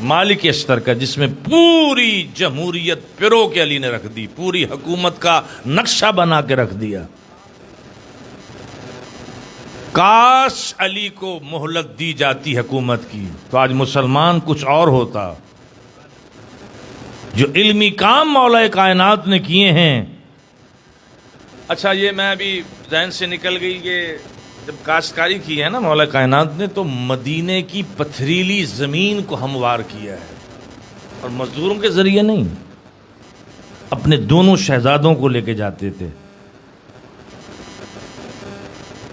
مالک اشتر کا جس میں پوری جمہوریت پرو کے علی نے رکھ دی، پوری حکومت کا نقشہ بنا کے رکھ دیا. کاش علی کو مہلت دی جاتی حکومت کی تو آج مسلمان کچھ اور ہوتا. جو علمی کام مولا کائنات نے کیے ہیں. اچھا یہ میں ابھی ذہن سے نکل گئی کہ جب کاشتکاری کی ہے نا مولا کائنات نے، تو مدینے کی پتھریلی زمین کو ہموار کیا ہے، اور مزدوروں کے ذریعے نہیں، اپنے دونوں شہزادوں کو لے کے جاتے تھے.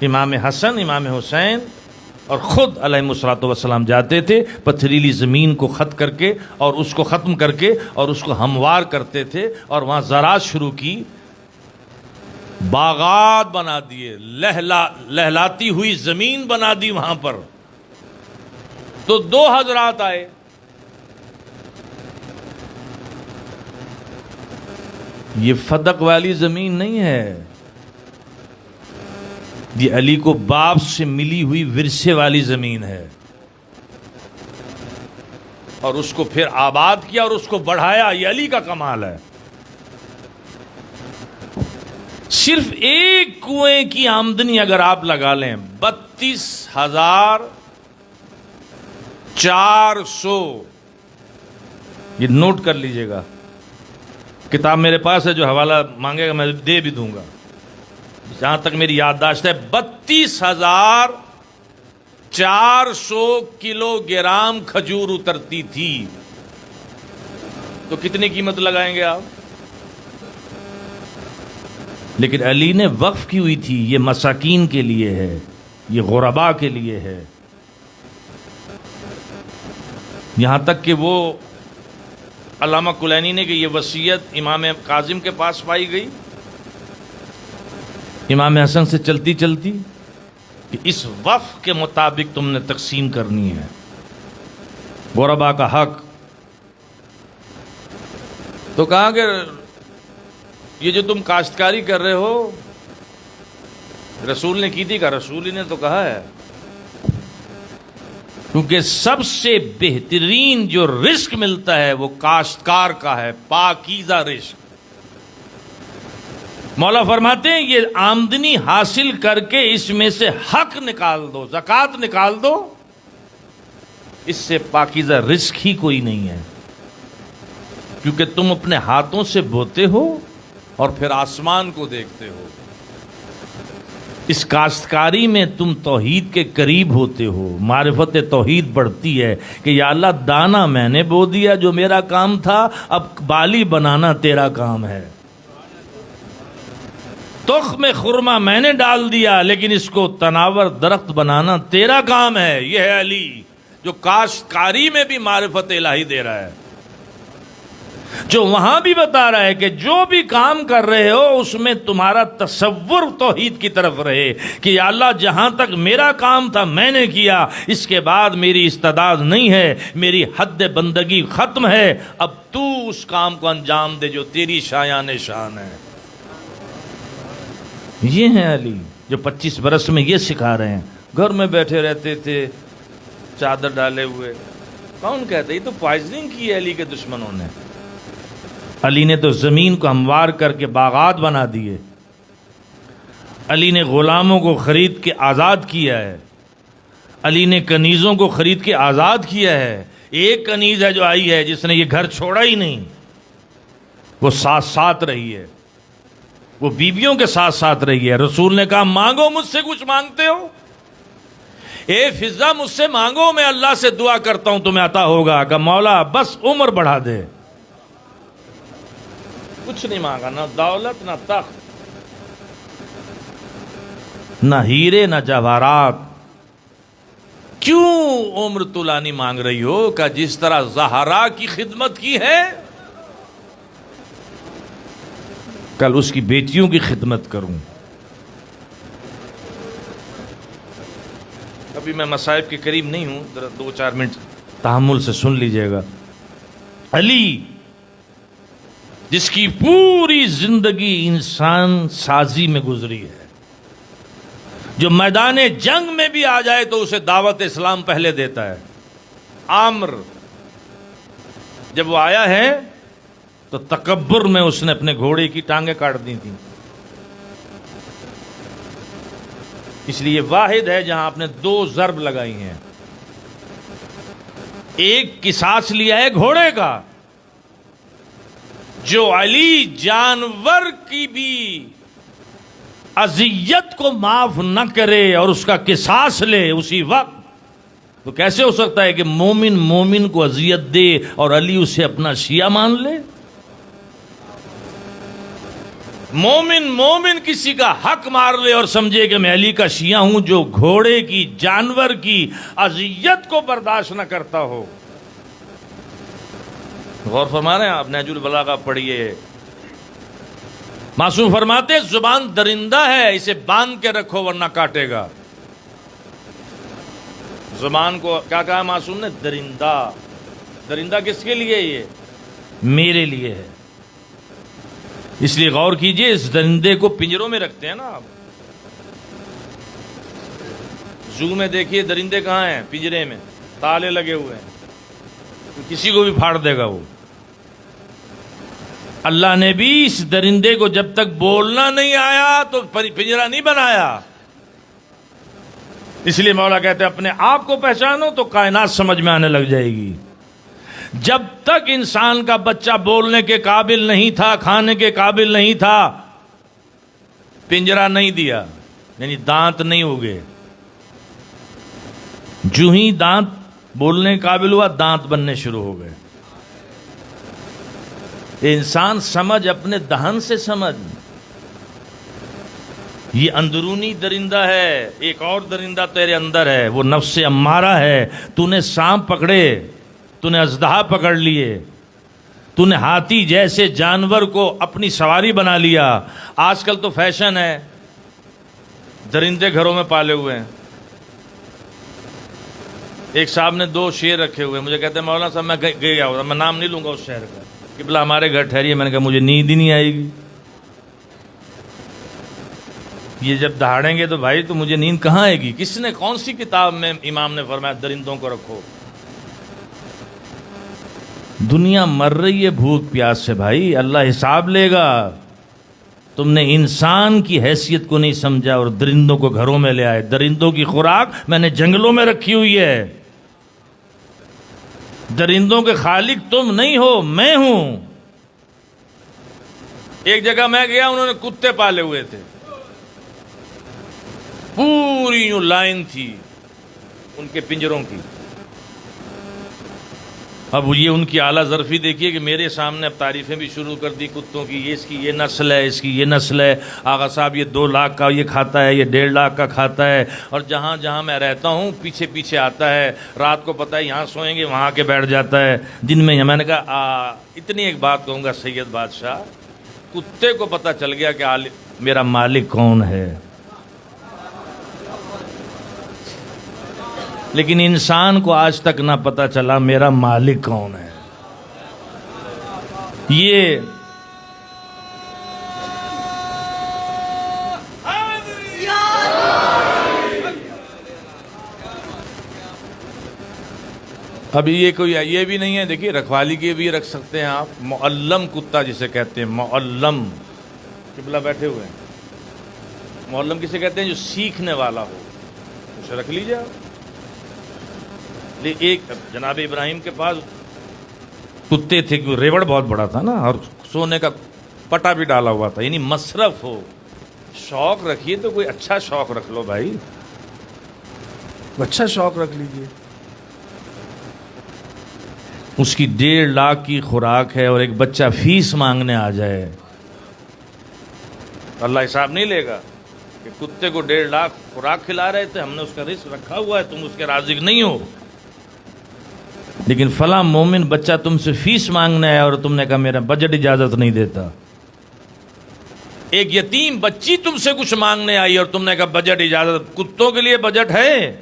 امام حسن، امام حسین اور خود علیہ الصلوۃ والسلام جاتے تھے، پتھریلی زمین کو خط کر کے اور اس کو ختم کر کے اور اس کو ہموار کرتے تھے، اور وہاں زراعت شروع کی، باغات بنا دیے، لہلاتی ہوئی زمین بنا دی وہاں پر. تو دو حضرات آئے، یہ فدق والی زمین نہیں ہے، یہ علی کو باپ سے ملی ہوئی ورثے والی زمین ہے. اور اس کو پھر آباد کیا اور اس کو بڑھایا. یہ علی کا کمال ہے. صرف ایک کنویں کی آمدنی اگر آپ لگا لیں 32,400. یہ نوٹ کر لیجئے گا. کتاب میرے پاس ہے, جو حوالہ مانگے گا میں دے بھی دوں گا. جہاں تک میری یادداشت ہے 32,400 کلو گرام کھجور اترتی تھی. تو کتنی قیمت لگائیں گے آپ؟ لیکن علی نے وقف کی ہوئی تھی. یہ مساکین کے لیے ہے, یہ غربا کے لیے ہے. یہاں تک کہ وہ علامہ کلینی نے کہ یہ وصیت امام کاظم کے پاس پائی گئی, امام حسن سے چلتی چلتی, کہ اس وقف کے مطابق تم نے تقسیم کرنی ہے غربا کا حق. تو کہا کہ یہ جو تم کاشتکاری کر رہے ہو رسول نے کی تھی, کا رسول ہی نے تو کہا ہے, کیونکہ سب سے بہترین جو رزق ملتا ہے وہ کاشتکار کا ہے, پاکیزہ رزق. مولا فرماتے ہیں یہ آمدنی حاصل کر کے اس میں سے حق نکال دو, زکوٰۃ نکال دو, اس سے پاکیزہ رزق ہی کوئی نہیں ہے. کیونکہ تم اپنے ہاتھوں سے بوتے ہو اور پھر آسمان کو دیکھتے ہو. اس کاشتکاری میں تم توحید کے قریب ہوتے ہو, معرفت توحید بڑھتی ہے کہ یا اللہ دانا میں نے بو دیا جو میرا کام تھا, اب بالی بنانا تیرا کام ہے. تخم خرما میں نے ڈال دیا لیکن اس کو تناور درخت بنانا تیرا کام ہے. یہ ہے علی جو کاشتکاری میں بھی معرفت الہی دے رہا ہے, جو وہاں بھی بتا رہا ہے کہ جو بھی کام کر رہے ہو اس میں تمہارا تصور توحید کی طرف رہے کہ یا اللہ جہاں تک میرا کام تھا میں نے کیا, اس کے بعد میری استعداد نہیں ہے, میری حد بندگی ختم ہے, اب تو اس کام کو انجام دے جو تیری شایان شان ہے. یہ ہیں علی جو 25 برس میں یہ سکھا رہے ہیں. گھر میں بیٹھے رہتے تھے چادر ڈالے ہوئے. کون کہتا ہے؟ یہ تو پوائزننگ کی ہے علی کے دشمنوں نے. علی نے تو زمین کو ہموار کر کے باغات بنا دیے. علی نے غلاموں کو خرید کے آزاد کیا ہے. علی نے کنیزوں کو خرید کے آزاد کیا ہے. ایک کنیز ہے جو آئی ہے جس نے یہ گھر چھوڑا ہی نہیں, وہ ساتھ ساتھ رہی ہے, وہ بیویوں کے ساتھ ساتھ رہی ہے. رسول نے کہا مانگو مجھ سے کچھ مانگتے ہو, اے فضہ مجھ سے مانگو, میں اللہ سے دعا کرتا ہوں تمہیں عطا ہوگا. کہ مولا بس عمر بڑھا دے. کچھ نہیں مانگا, نہ دولت نہ تخت نہ ہیرے نہ جواہرات. کیوں عمر طولانی مانگ رہی ہو؟ کہ جس طرح زہرا کی خدمت کی ہے کل اس کی بیٹیوں کی خدمت کروں. ابھی میں مصائب کے قریب نہیں ہوں, 2-4 منٹ تحمل سے سن لیجئے گا. علی جس کی پوری زندگی انسان سازی میں گزری ہے, جو میدان جنگ میں بھی آ جائے تو اسے دعوت اسلام پہلے دیتا ہے. عامر جب وہ آیا ہے تو تکبر میں اس نے اپنے گھوڑے کی ٹانگیں کاٹ دی تھیں. اس لیے واحد ہے جہاں آپ نے 2 ضرب لگائی ہیں. ایک قصاص لیا ہے گھوڑے کا, جو علی جانور کی بھی اذیت کو معاف نہ کرے اور اس کا قصاص لے اسی وقت, تو کیسے ہو سکتا ہے کہ مومن مومن کو اذیت دے اور علی اسے اپنا شیعہ مان لے؟ مومن مومن کسی کا حق مار لے اور سمجھے کہ میں علی کا شیعہ ہوں, جو گھوڑے کی جانور کی اذیت کو برداشت نہ کرتا ہو. غور فرما رہے ہیں آپ؟ نہج البلاغہ پڑھیے. معصوم فرماتے زبان درندہ ہے, اسے باندھ کے رکھو ورنہ کاٹے گا. زبان کو کیا کہا معصوم نے؟ درندہ. درندہ کس کے لیے؟ یہ میرے لیے ہے. اس لیے غور کیجئے, اس درندے کو پنجروں میں رکھتے ہیں نا آپ. زو میں دیکھیے درندے کہاں ہیں؟ پنجرے میں تالے لگے ہوئے ہیں. کسی کو بھی پھاڑ دے گا وہ. اللہ نے بھی اس درندے کو جب تک بولنا نہیں آیا تو پنجرا نہیں بنایا. اس لیے مولا کہتے ہیں اپنے آپ کو پہچانو تو کائنات سمجھ میں آنے لگ جائے گی. جب تک انسان کا بچہ بولنے کے قابل نہیں تھا، کھانے کے قابل نہیں تھا، پنجرا نہیں دیا، یعنی دانت نہیں ہوگے. جو ہی دانت بولنے کے قابل ہوا، دانت بننے شروع ہو گئے. انسان سمجھ، اپنے دہن سے سمجھ. یہ اندرونی درندہ ہے. ایک اور درندہ تیرے اندر ہے، وہ نفس امارہ ہے. تو نے سانپ پکڑے، تو نے اژدہا پکڑ لیے، تو نے ہاتھی جیسے جانور کو اپنی سواری بنا لیا. آج کل تو فیشن ہے، درندے گھروں میں پالے ہوئے ہیں. ایک صاحب نے 2 شیر رکھے ہوئے، مجھے کہتے ہیں مولانا صاحب میں گیا ہوں، میں نام نہیں لوں گا اس شہر کا، کہ بلا ہمارے گھر ٹھہریے. میں نے کہا مجھے نیند ہی نہیں آئے گی. یہ جب دہاڑیں گے تو بھائی تو مجھے نیند کہاں آئے گی؟ کس نے، کون سی کتاب میں امام نے فرمایا درندوں کو رکھو؟ دنیا مر رہی ہے بھوک پیاس سے بھائی. اللہ حساب لے گا. تم نے انسان کی حیثیت کو نہیں سمجھا اور درندوں کو گھروں میں لے آئے. درندوں کی خوراک میں نے جنگلوں میں رکھی ہوئی ہے. درندوں کے خالق تم نہیں ہو، میں ہوں. ایک جگہ میں گیا، انہوں نے کتے پالے ہوئے تھے، پوری یوں لائن تھی ان کے پنجروں کی. اب یہ ان کی اعلیٰ ظرفی دیکھیے کہ میرے سامنے اب تعریفیں بھی شروع کر دی کتوں کی. یہ اس کی یہ نسل ہے، اس کی یہ نسل ہے. آغا صاحب یہ 2 لاکھ کا یہ کھاتا ہے، یہ 1.5 لاکھ کا کھاتا ہے. اور جہاں جہاں میں رہتا ہوں پیچھے پیچھے آتا ہے. رات کو پتہ ہے یہاں سوئیں گے وہاں کے بیٹھ جاتا ہے. دن میں نے کہا اتنی ایک بات کہوں گا سید بادشاہ، کتے کو پتہ چل گیا کہ میرا مالک کون ہے، لیکن انسان کو آج تک نہ پتہ چلا میرا مالک کون ہے. یہ ابھی یہ کوئی یہ بھی نہیں ہے. دیکھیے رکھوالی کے بھی رکھ سکتے ہیں آپ. معلم کتا جسے کہتے ہیں، معلم قبلہ بیٹھے ہوئے ہیں. معلم کسے کہتے ہیں؟ جو سیکھنے والا ہو، اسے رکھ لیجیے آپ. ایک جناب ابراہیم کے پاس کتے تھے، کیوں ریوڑ بہت بڑا تھا نا، اور سونے کا پٹا بھی ڈالا ہوا تھا. یعنی مصرف ہو. شوق رکھیے تو کوئی اچھا شوق رکھ لو بھائی، اچھا شوق رکھ لیجیے. اس کی 1.5 لاکھ کی خوراک ہے اور ایک بچہ فیس مانگنے آ جائے، اللہ حساب نہیں لے گا کہ کتے کو 1.5 لاکھ خوراک کھلا رہے تھے، ہم نے اس کا رزق رکھا ہوا ہے، تم اس کے رازق نہیں ہو. لیکن فلاں مومن بچہ تم سے فیس مانگنا ہے اور تم نے کہا میرا بجٹ اجازت نہیں دیتا. ایک یتیم بچی تم سے کچھ مانگنے آئی اور تم نے کہا بجٹ اجازت. کتوں کے لیے بجٹ ہے،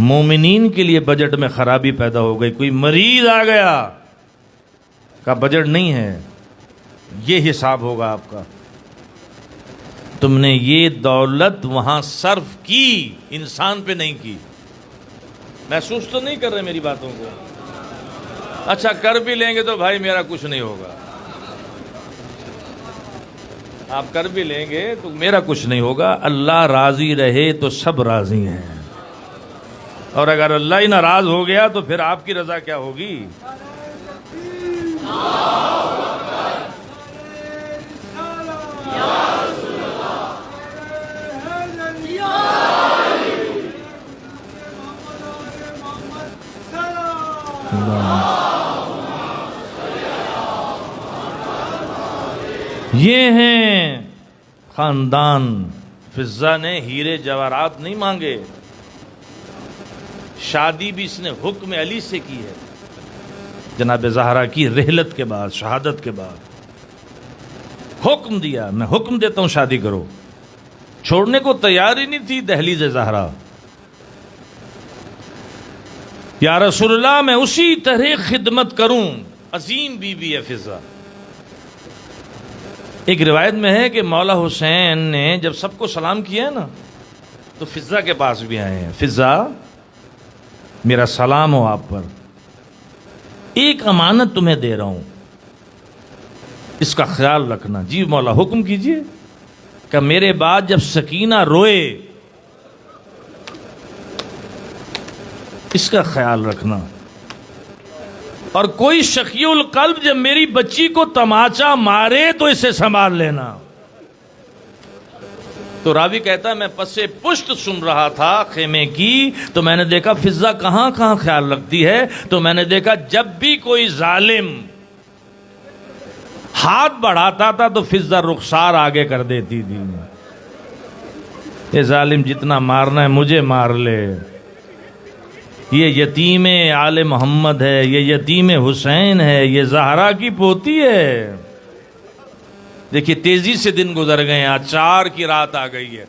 مومنین کے لیے بجٹ میں خرابی پیدا ہو گئی. کوئی مریض آ گیا کا بجٹ نہیں ہے، یہ حساب ہوگا آپ کا. تم نے یہ دولت وہاں صرف کی، انسان پہ نہیں کی. محسوس تو نہیں کر رہے میری باتوں کو؟ اچھا کر بھی لیں گے تو بھائی میرا کچھ نہیں ہوگا. آپ کر بھی لیں گے تو میرا کچھ نہیں ہوگا. اللہ راضی رہے تو سب راضی ہیں، اور اگر اللہ ہی ناراض ہو گیا تو پھر آپ کی رضا کیا ہوگی؟ یہ ہیں خاندان. فضہ نے ہیرے جواہرات نہیں مانگے، شادی بھی اس نے حکم علی سے کی ہے. جناب زہرا کی رحلت کے بعد، شہادت کے بعد حکم دیا، میں حکم دیتا ہوں شادی کرو. چھوڑنے کو تیار ہی نہیں تھی دہلیز زہرا. یا رسول اللہ میں اسی طرح خدمت کروں. عظیم بی بی ہے فضہ. ایک روایت میں ہے کہ مولا حسین نے جب سب کو سلام کیا ہے نا تو فضہ کے پاس بھی آئے ہیں. فضہ میرا سلام ہو آپ پر. ایک امانت تمہیں دے رہا ہوں, اس کا خیال رکھنا. جی مولا حکم کیجئے. کہ میرے بعد جب سکینہ روئے اس کا خیال رکھنا, اور کوئی شقی القلب جب میری بچی کو تماچا مارے تو اسے سنبھال لینا. تو راوی کہتا ہے میں پسے پشت سن رہا تھا خیمے کی, تو میں نے دیکھا فضا کہاں کہاں خیال رکھتی ہے. تو میں نے دیکھا جب بھی کوئی ظالم ہاتھ بڑھاتا تھا تو فضا رخسار آگے کر دیتی تھی. یہ ظالم جتنا مارنا ہے مجھے مار لے, یہ یتیم آل محمد ہے, یہ یتیم حسین ہے, یہ زہرا کی پوتی ہے. دیکھیے تیزی سے دن گزر گئے ہیں, آج 4 کی رات آ گئی ہے.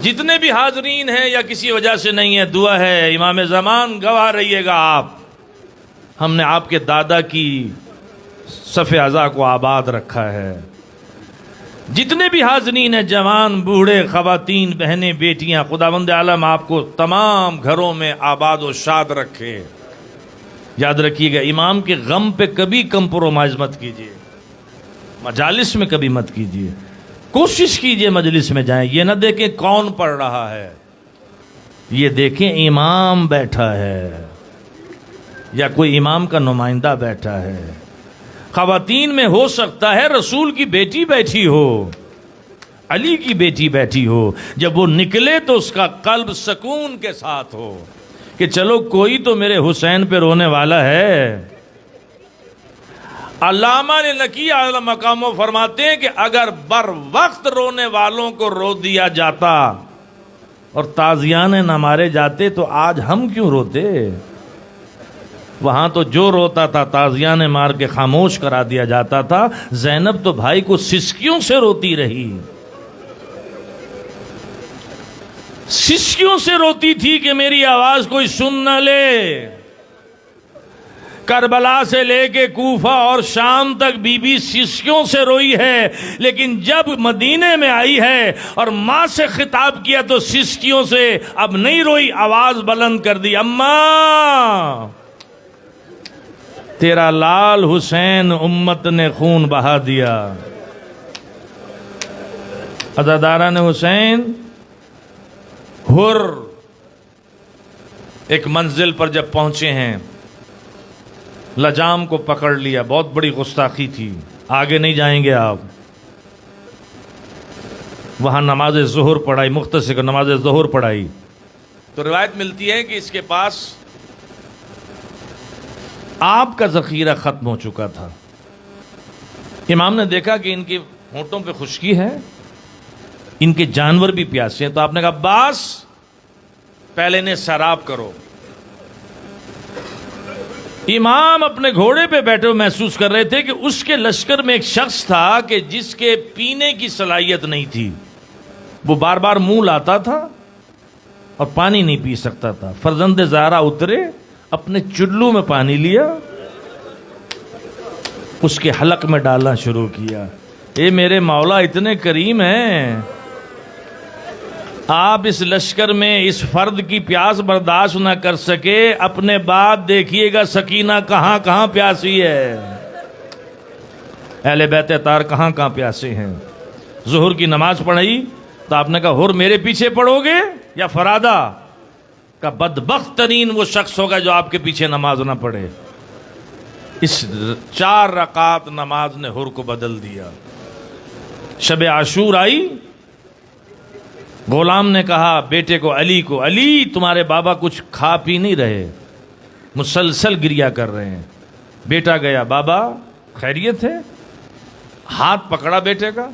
جتنے بھی حاضرین ہیں یا کسی وجہ سے نہیں ہے, دعا ہے امام زمان گواہ رہیے گا آپ, ہم نے آپ کے دادا کی صف اعضاء کو آباد رکھا ہے. جتنے بھی حاضرین ہیں, جوان بوڑھے خواتین بہنیں بیٹیاں, خداوند عالم آپ کو تمام گھروں میں آباد و شاد رکھے. یاد رکھیے گا امام کے غم پہ کبھی کمپرومائز مت کیجیے, مجالس میں کبھی مت کیجیے. کوشش کیجیے مجلس میں جائیں, یہ نہ دیکھیں کون پڑھ رہا ہے, یہ دیکھیں امام بیٹھا ہے یا کوئی امام کا نمائندہ بیٹھا ہے. خواتین میں ہو سکتا ہے رسول کی بیٹی بیٹھی ہو, علی کی بیٹی بیٹھی ہو, جب وہ نکلے تو اس کا قلب سکون کے ساتھ ہو کہ چلو کوئی تو میرے حسین پہ رونے والا ہے. علامہ نقی اعلی مقام فرماتے ہیں کہ اگر بر وقت رونے والوں کو رو دیا جاتا اور تازیانے نہ مارے جاتے تو آج ہم کیوں روتے. وہاں تو جو روتا تھا تازیانے مار کے خاموش کرا دیا جاتا تھا. زینب تو بھائی کو سسکیوں سے روتی رہی, سسکیوں سے روتی تھی کہ میری آواز کوئی سن نہ لے. کربلا سے لے کے کوفہ اور شام تک بی بی سسکیوں سے روئی ہے, لیکن جب مدینے میں آئی ہے اور ماں سے خطاب کیا تو سسکیوں سے اب نہیں روئی, آواز بلند کر دی, اماں تیرا لال حسین امت نے خون بہا دیا. عزاداران حسین ہر ایک منزل پر جب پہنچے ہیں, لجام کو پکڑ لیا, بہت بڑی گستاخی تھی, آگے نہیں جائیں گے آپ. وہاں نماز ظہر پڑھائی, مختصر نماز ظہر پڑھائی. تو روایت ملتی ہے کہ اس کے پاس آپ کا ذخیرہ ختم ہو چکا تھا. امام نے دیکھا کہ ان کے ہونٹوں پہ خشکی ہے, ان کے جانور بھی پیاسے ہیں, تو آپ نے کہا عباس پہلے انہیں سیراب کرو. امام اپنے گھوڑے پہ بیٹھے ہوئے محسوس کر رہے تھے کہ اس کے لشکر میں ایک شخص تھا کہ جس کے پینے کی صلاحیت نہیں تھی, وہ بار بار منہ لاتا تھا اور پانی نہیں پی سکتا تھا. فرزند زہرا اترے, اپنے چلو میں پانی لیا, اس کے حلق میں ڈالنا شروع کیا. اے میرے مولا اتنے کریم ہیں, آپ اس لشکر میں اس فرد کی پیاس برداشت نہ کر سکے, اپنے بعد دیکھیے گا سکینہ کہاں کہاں پیاسی ہے, اہل بیت اطہار کہاں کہاں پیاسے ہیں. ظہر کی نماز پڑھائی تو آپ نے کہا ہر میرے پیچھے پڑھو گے یا فرادہ؟ کا بدبخت ترین وہ شخص ہوگا جو آپ کے پیچھے نماز نہ پڑھے. اس 4 رکعت نماز نے ہر کو بدل دیا. شب عاشور آئی, غلام نے کہا بیٹے کو, علی تمہارے بابا کچھ کھا پی نہیں رہے, مسلسل گریا کر رہے ہیں. بیٹا گیا, بابا خیریت ہے؟ ہاتھ پکڑا بیٹے کا,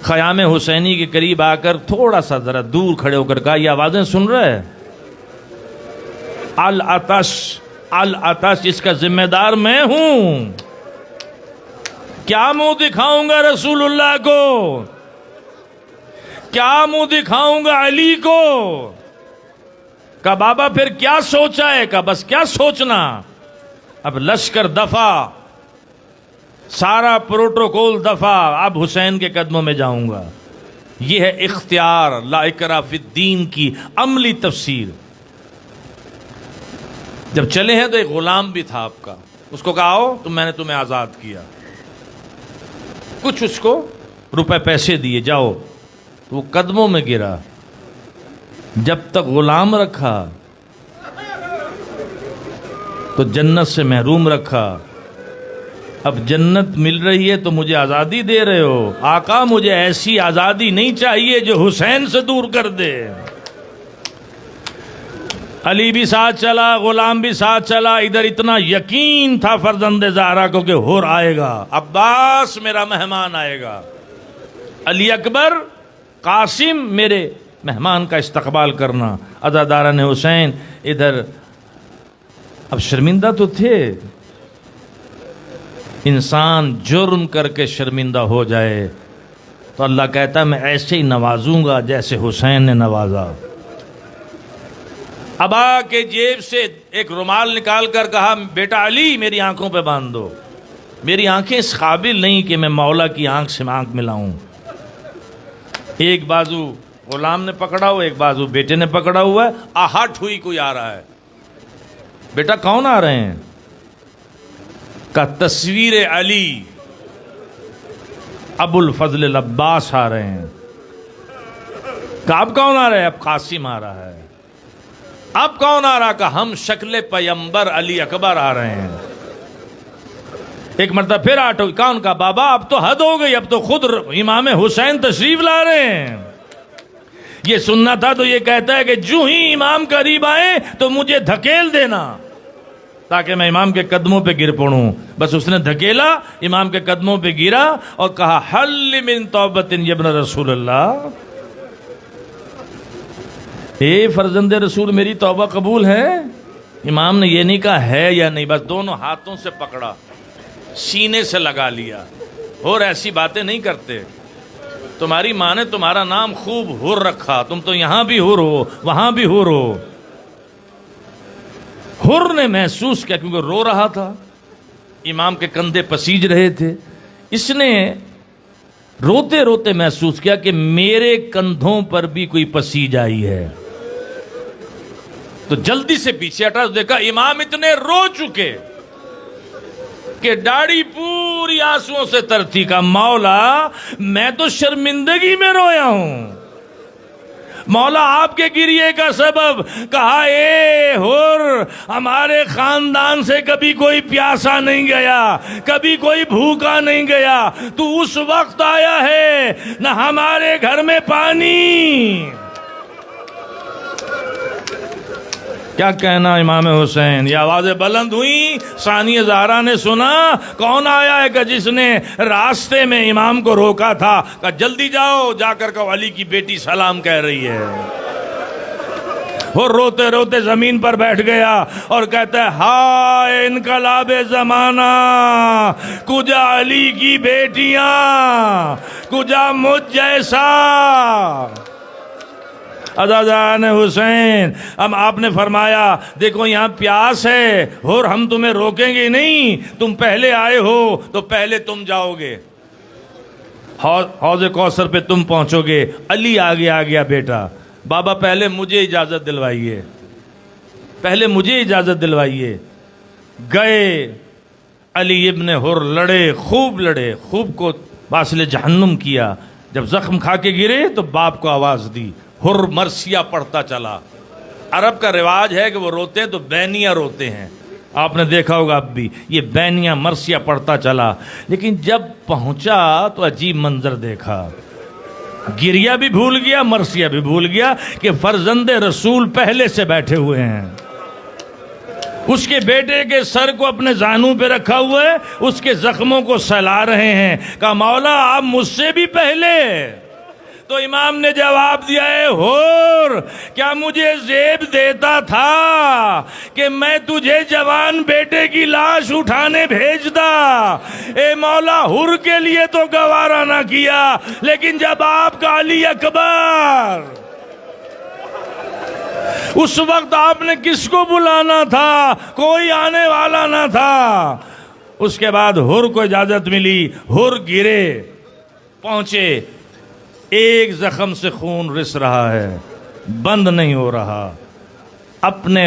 خیام حسینی کے قریب آ کر تھوڑا سا ذرا دور کھڑے ہو کر کہا یہ آوازیں سن رہے؟ العطش اس کا ذمہ دار میں ہوں. کیا منہ دکھاؤں گا رسول اللہ کو, کیا منہ دکھاؤں گا علی کو؟ کہا بابا پھر کیا سوچا ہے؟ کہا بس کیا سوچنا, اب لشکر دفع, سارا پروٹوکول دفع, اب حسین کے قدموں میں جاؤں گا. یہ ہے اختیار لا اکراہ فی الدین کی عملی تفسیر. جب چلے ہیں تو ایک غلام بھی تھا آپ کا، اس کو کہا آؤ تو میں نے تمہیں آزاد کیا، کچھ اس کو روپے پیسے دیے، جاؤ، تو وہ قدموں میں گرا، جب تک غلام رکھا تو جنت سے محروم رکھا، اب جنت مل رہی ہے تو مجھے آزادی دے رہے ہو، آقا مجھے ایسی آزادی نہیں چاہیے جو حسین سے دور کر دے۔ علی بھی ساتھ چلا، غلام بھی ساتھ چلا، ادھر اتنا یقین تھا فرزند زہرا کو کہ حر آئے گا، عباس میرا مہمان آئے گا، علی اکبر، قاسم میرے مہمان کا استقبال کرنا، عزاداران حسین ادھر۔ اب شرمندہ تو تھے، انسان جرم کر کے شرمندہ ہو جائے تو اللہ کہتا ہے میں ایسے ہی نوازوں گا جیسے حسین نے نوازا۔ ابا کے جیب سے ایک رومال نکال کر کہا بیٹا علی میری آنکھوں پہ باندھ دو، میری آنکھیں اس قابل نہیں کہ میں مولا کی آنکھ سے آنکھ ملاؤں۔ ایک بازو غلام نے پکڑا ہوا، ایک بازو بیٹے نے پکڑا ہوا ہے، آہٹ ہوئی کوئی آ رہا ہے، بیٹا کون آ رہے ہیں؟ کا تصویر علی، ابو الفضل العباس آ رہے ہیں۔ کہ اب کون آ رہا ہے؟ اب قاسم آ رہا ہے۔ اب کون آ رہا؟ کہ ہم شکل پیمبر علی اکبر آ رہے ہیں۔ ایک مرتبہ پھر آٹو، کون کا؟ بابا اب تو حد ہو گئی، اب تو خود امام حسین تشریف لا رہے ہیں۔ یہ سننا تھا تو یہ کہتا ہے کہ جو ہی امام قریب آئے تو مجھے دھکیل دینا تاکہ میں امام کے قدموں پہ گر پڑوں۔ بس اس نے دھکیلا، امام کے قدموں پہ گرا اور کہا حل من توبۃ یا ابن رسول اللہ، اے فرزند رسول میری توبہ قبول ہے؟ امام نے یہ نہیں کہا ہے یا نہیں، بس دونوں ہاتھوں سے پکڑا، سینے سے لگا لیا۔ اور ایسی باتیں نہیں کرتے، تمہاری ماں نے تمہارا نام خوب حر رکھا، تم تو یہاں بھی حر ہو وہاں بھی حر ہو۔ حر نے محسوس کیا کیونکہ رو رہا تھا، امام کے کندھے پسیج رہے تھے، اس نے روتے روتے محسوس کیا کہ میرے کندھوں پر بھی کوئی پسیج آئی ہے، تو جلدی سے پیچھے ہٹا، دیکھا امام اتنے رو چکے کہ داڑھی پوری آنسوؤں سے تر تھی۔ کا مولا میں تو شرمندگی میں رویا ہوں، مولا آپ کے گریے کا سبب۔ کہا اے حر، ہمارے خاندان سے کبھی کوئی پیاسا نہیں گیا، کبھی کوئی بھوکا نہیں گیا، تو اس وقت آیا ہے نہ ہمارے گھر میں پانی۔ کیا کہنا امام حسین؟ یہ آوازیں بلند ہوئیں، ثانی زہرا نے سنا کون آیا ہے کہ جس نے راستے میں امام کو روکا تھا، کہ جلدی جاؤ، جا کر کہ علی کی بیٹی سلام کہہ رہی ہے۔ اور روتے روتے زمین پر بیٹھ گیا اور کہتا ہے ہائے انقلاب زمانہ، کجا علی کی بیٹیاں، کجا مجھ جیسا۔ عزاداران حسین، اب آپ نے فرمایا دیکھو یہاں پیاس ہے، اور ہم تمہیں روکیں گے نہیں، تم پہلے آئے ہو تو پہلے تم جاؤ گے، حوض کوثر پہ تم پہنچو گے۔ علی آگے آ گیا، بیٹا بابا پہلے مجھے اجازت دلوائیے، پہلے مجھے اجازت دلوائیے۔ گئے علی ابن حر، لڑے، خوب کو واصل جہنم کیا۔ جب زخم کھا کے گرے تو باپ کو آواز دی، حر مرثیہ پڑھتا چلا۔ عرب کا رواج ہے کہ وہ روتے ہیں تو بینیاں روتے ہیں، آپ نے دیکھا ہوگا اب بھی، یہ بینیاں مرثیہ پڑھتا چلا۔ لیکن جب پہنچا تو عجیب منظر دیکھا، گریا بھی بھول گیا، مرثیہ بھی بھول گیا کہ فرزند رسول پہلے سے بیٹھے ہوئے ہیں، اس کے بیٹے کے سر کو اپنے زانوں پہ رکھا ہوا ہے، اس کے زخموں کو سلا رہے ہیں۔ کہا مولا آپ مجھ سے بھی پہلے۔ تو امام نے جواب دیا ہے حر، کیا مجھے زیب دیتا تھا کہ میں تجھے جوان بیٹے کی لاش اٹھانے بھیجتا؟ اے مولا حر کے لیے تو گوارا نہ کیا، لیکن جب آپ کا علی اکبر، اس وقت آپ نے کس کو بلانا تھا؟ کوئی آنے والا نہ تھا۔ اس کے بعد حر کو اجازت ملی، حر گرے، پہنچے، ایک زخم سے خون رس رہا ہے، بند نہیں ہو رہا، اپنے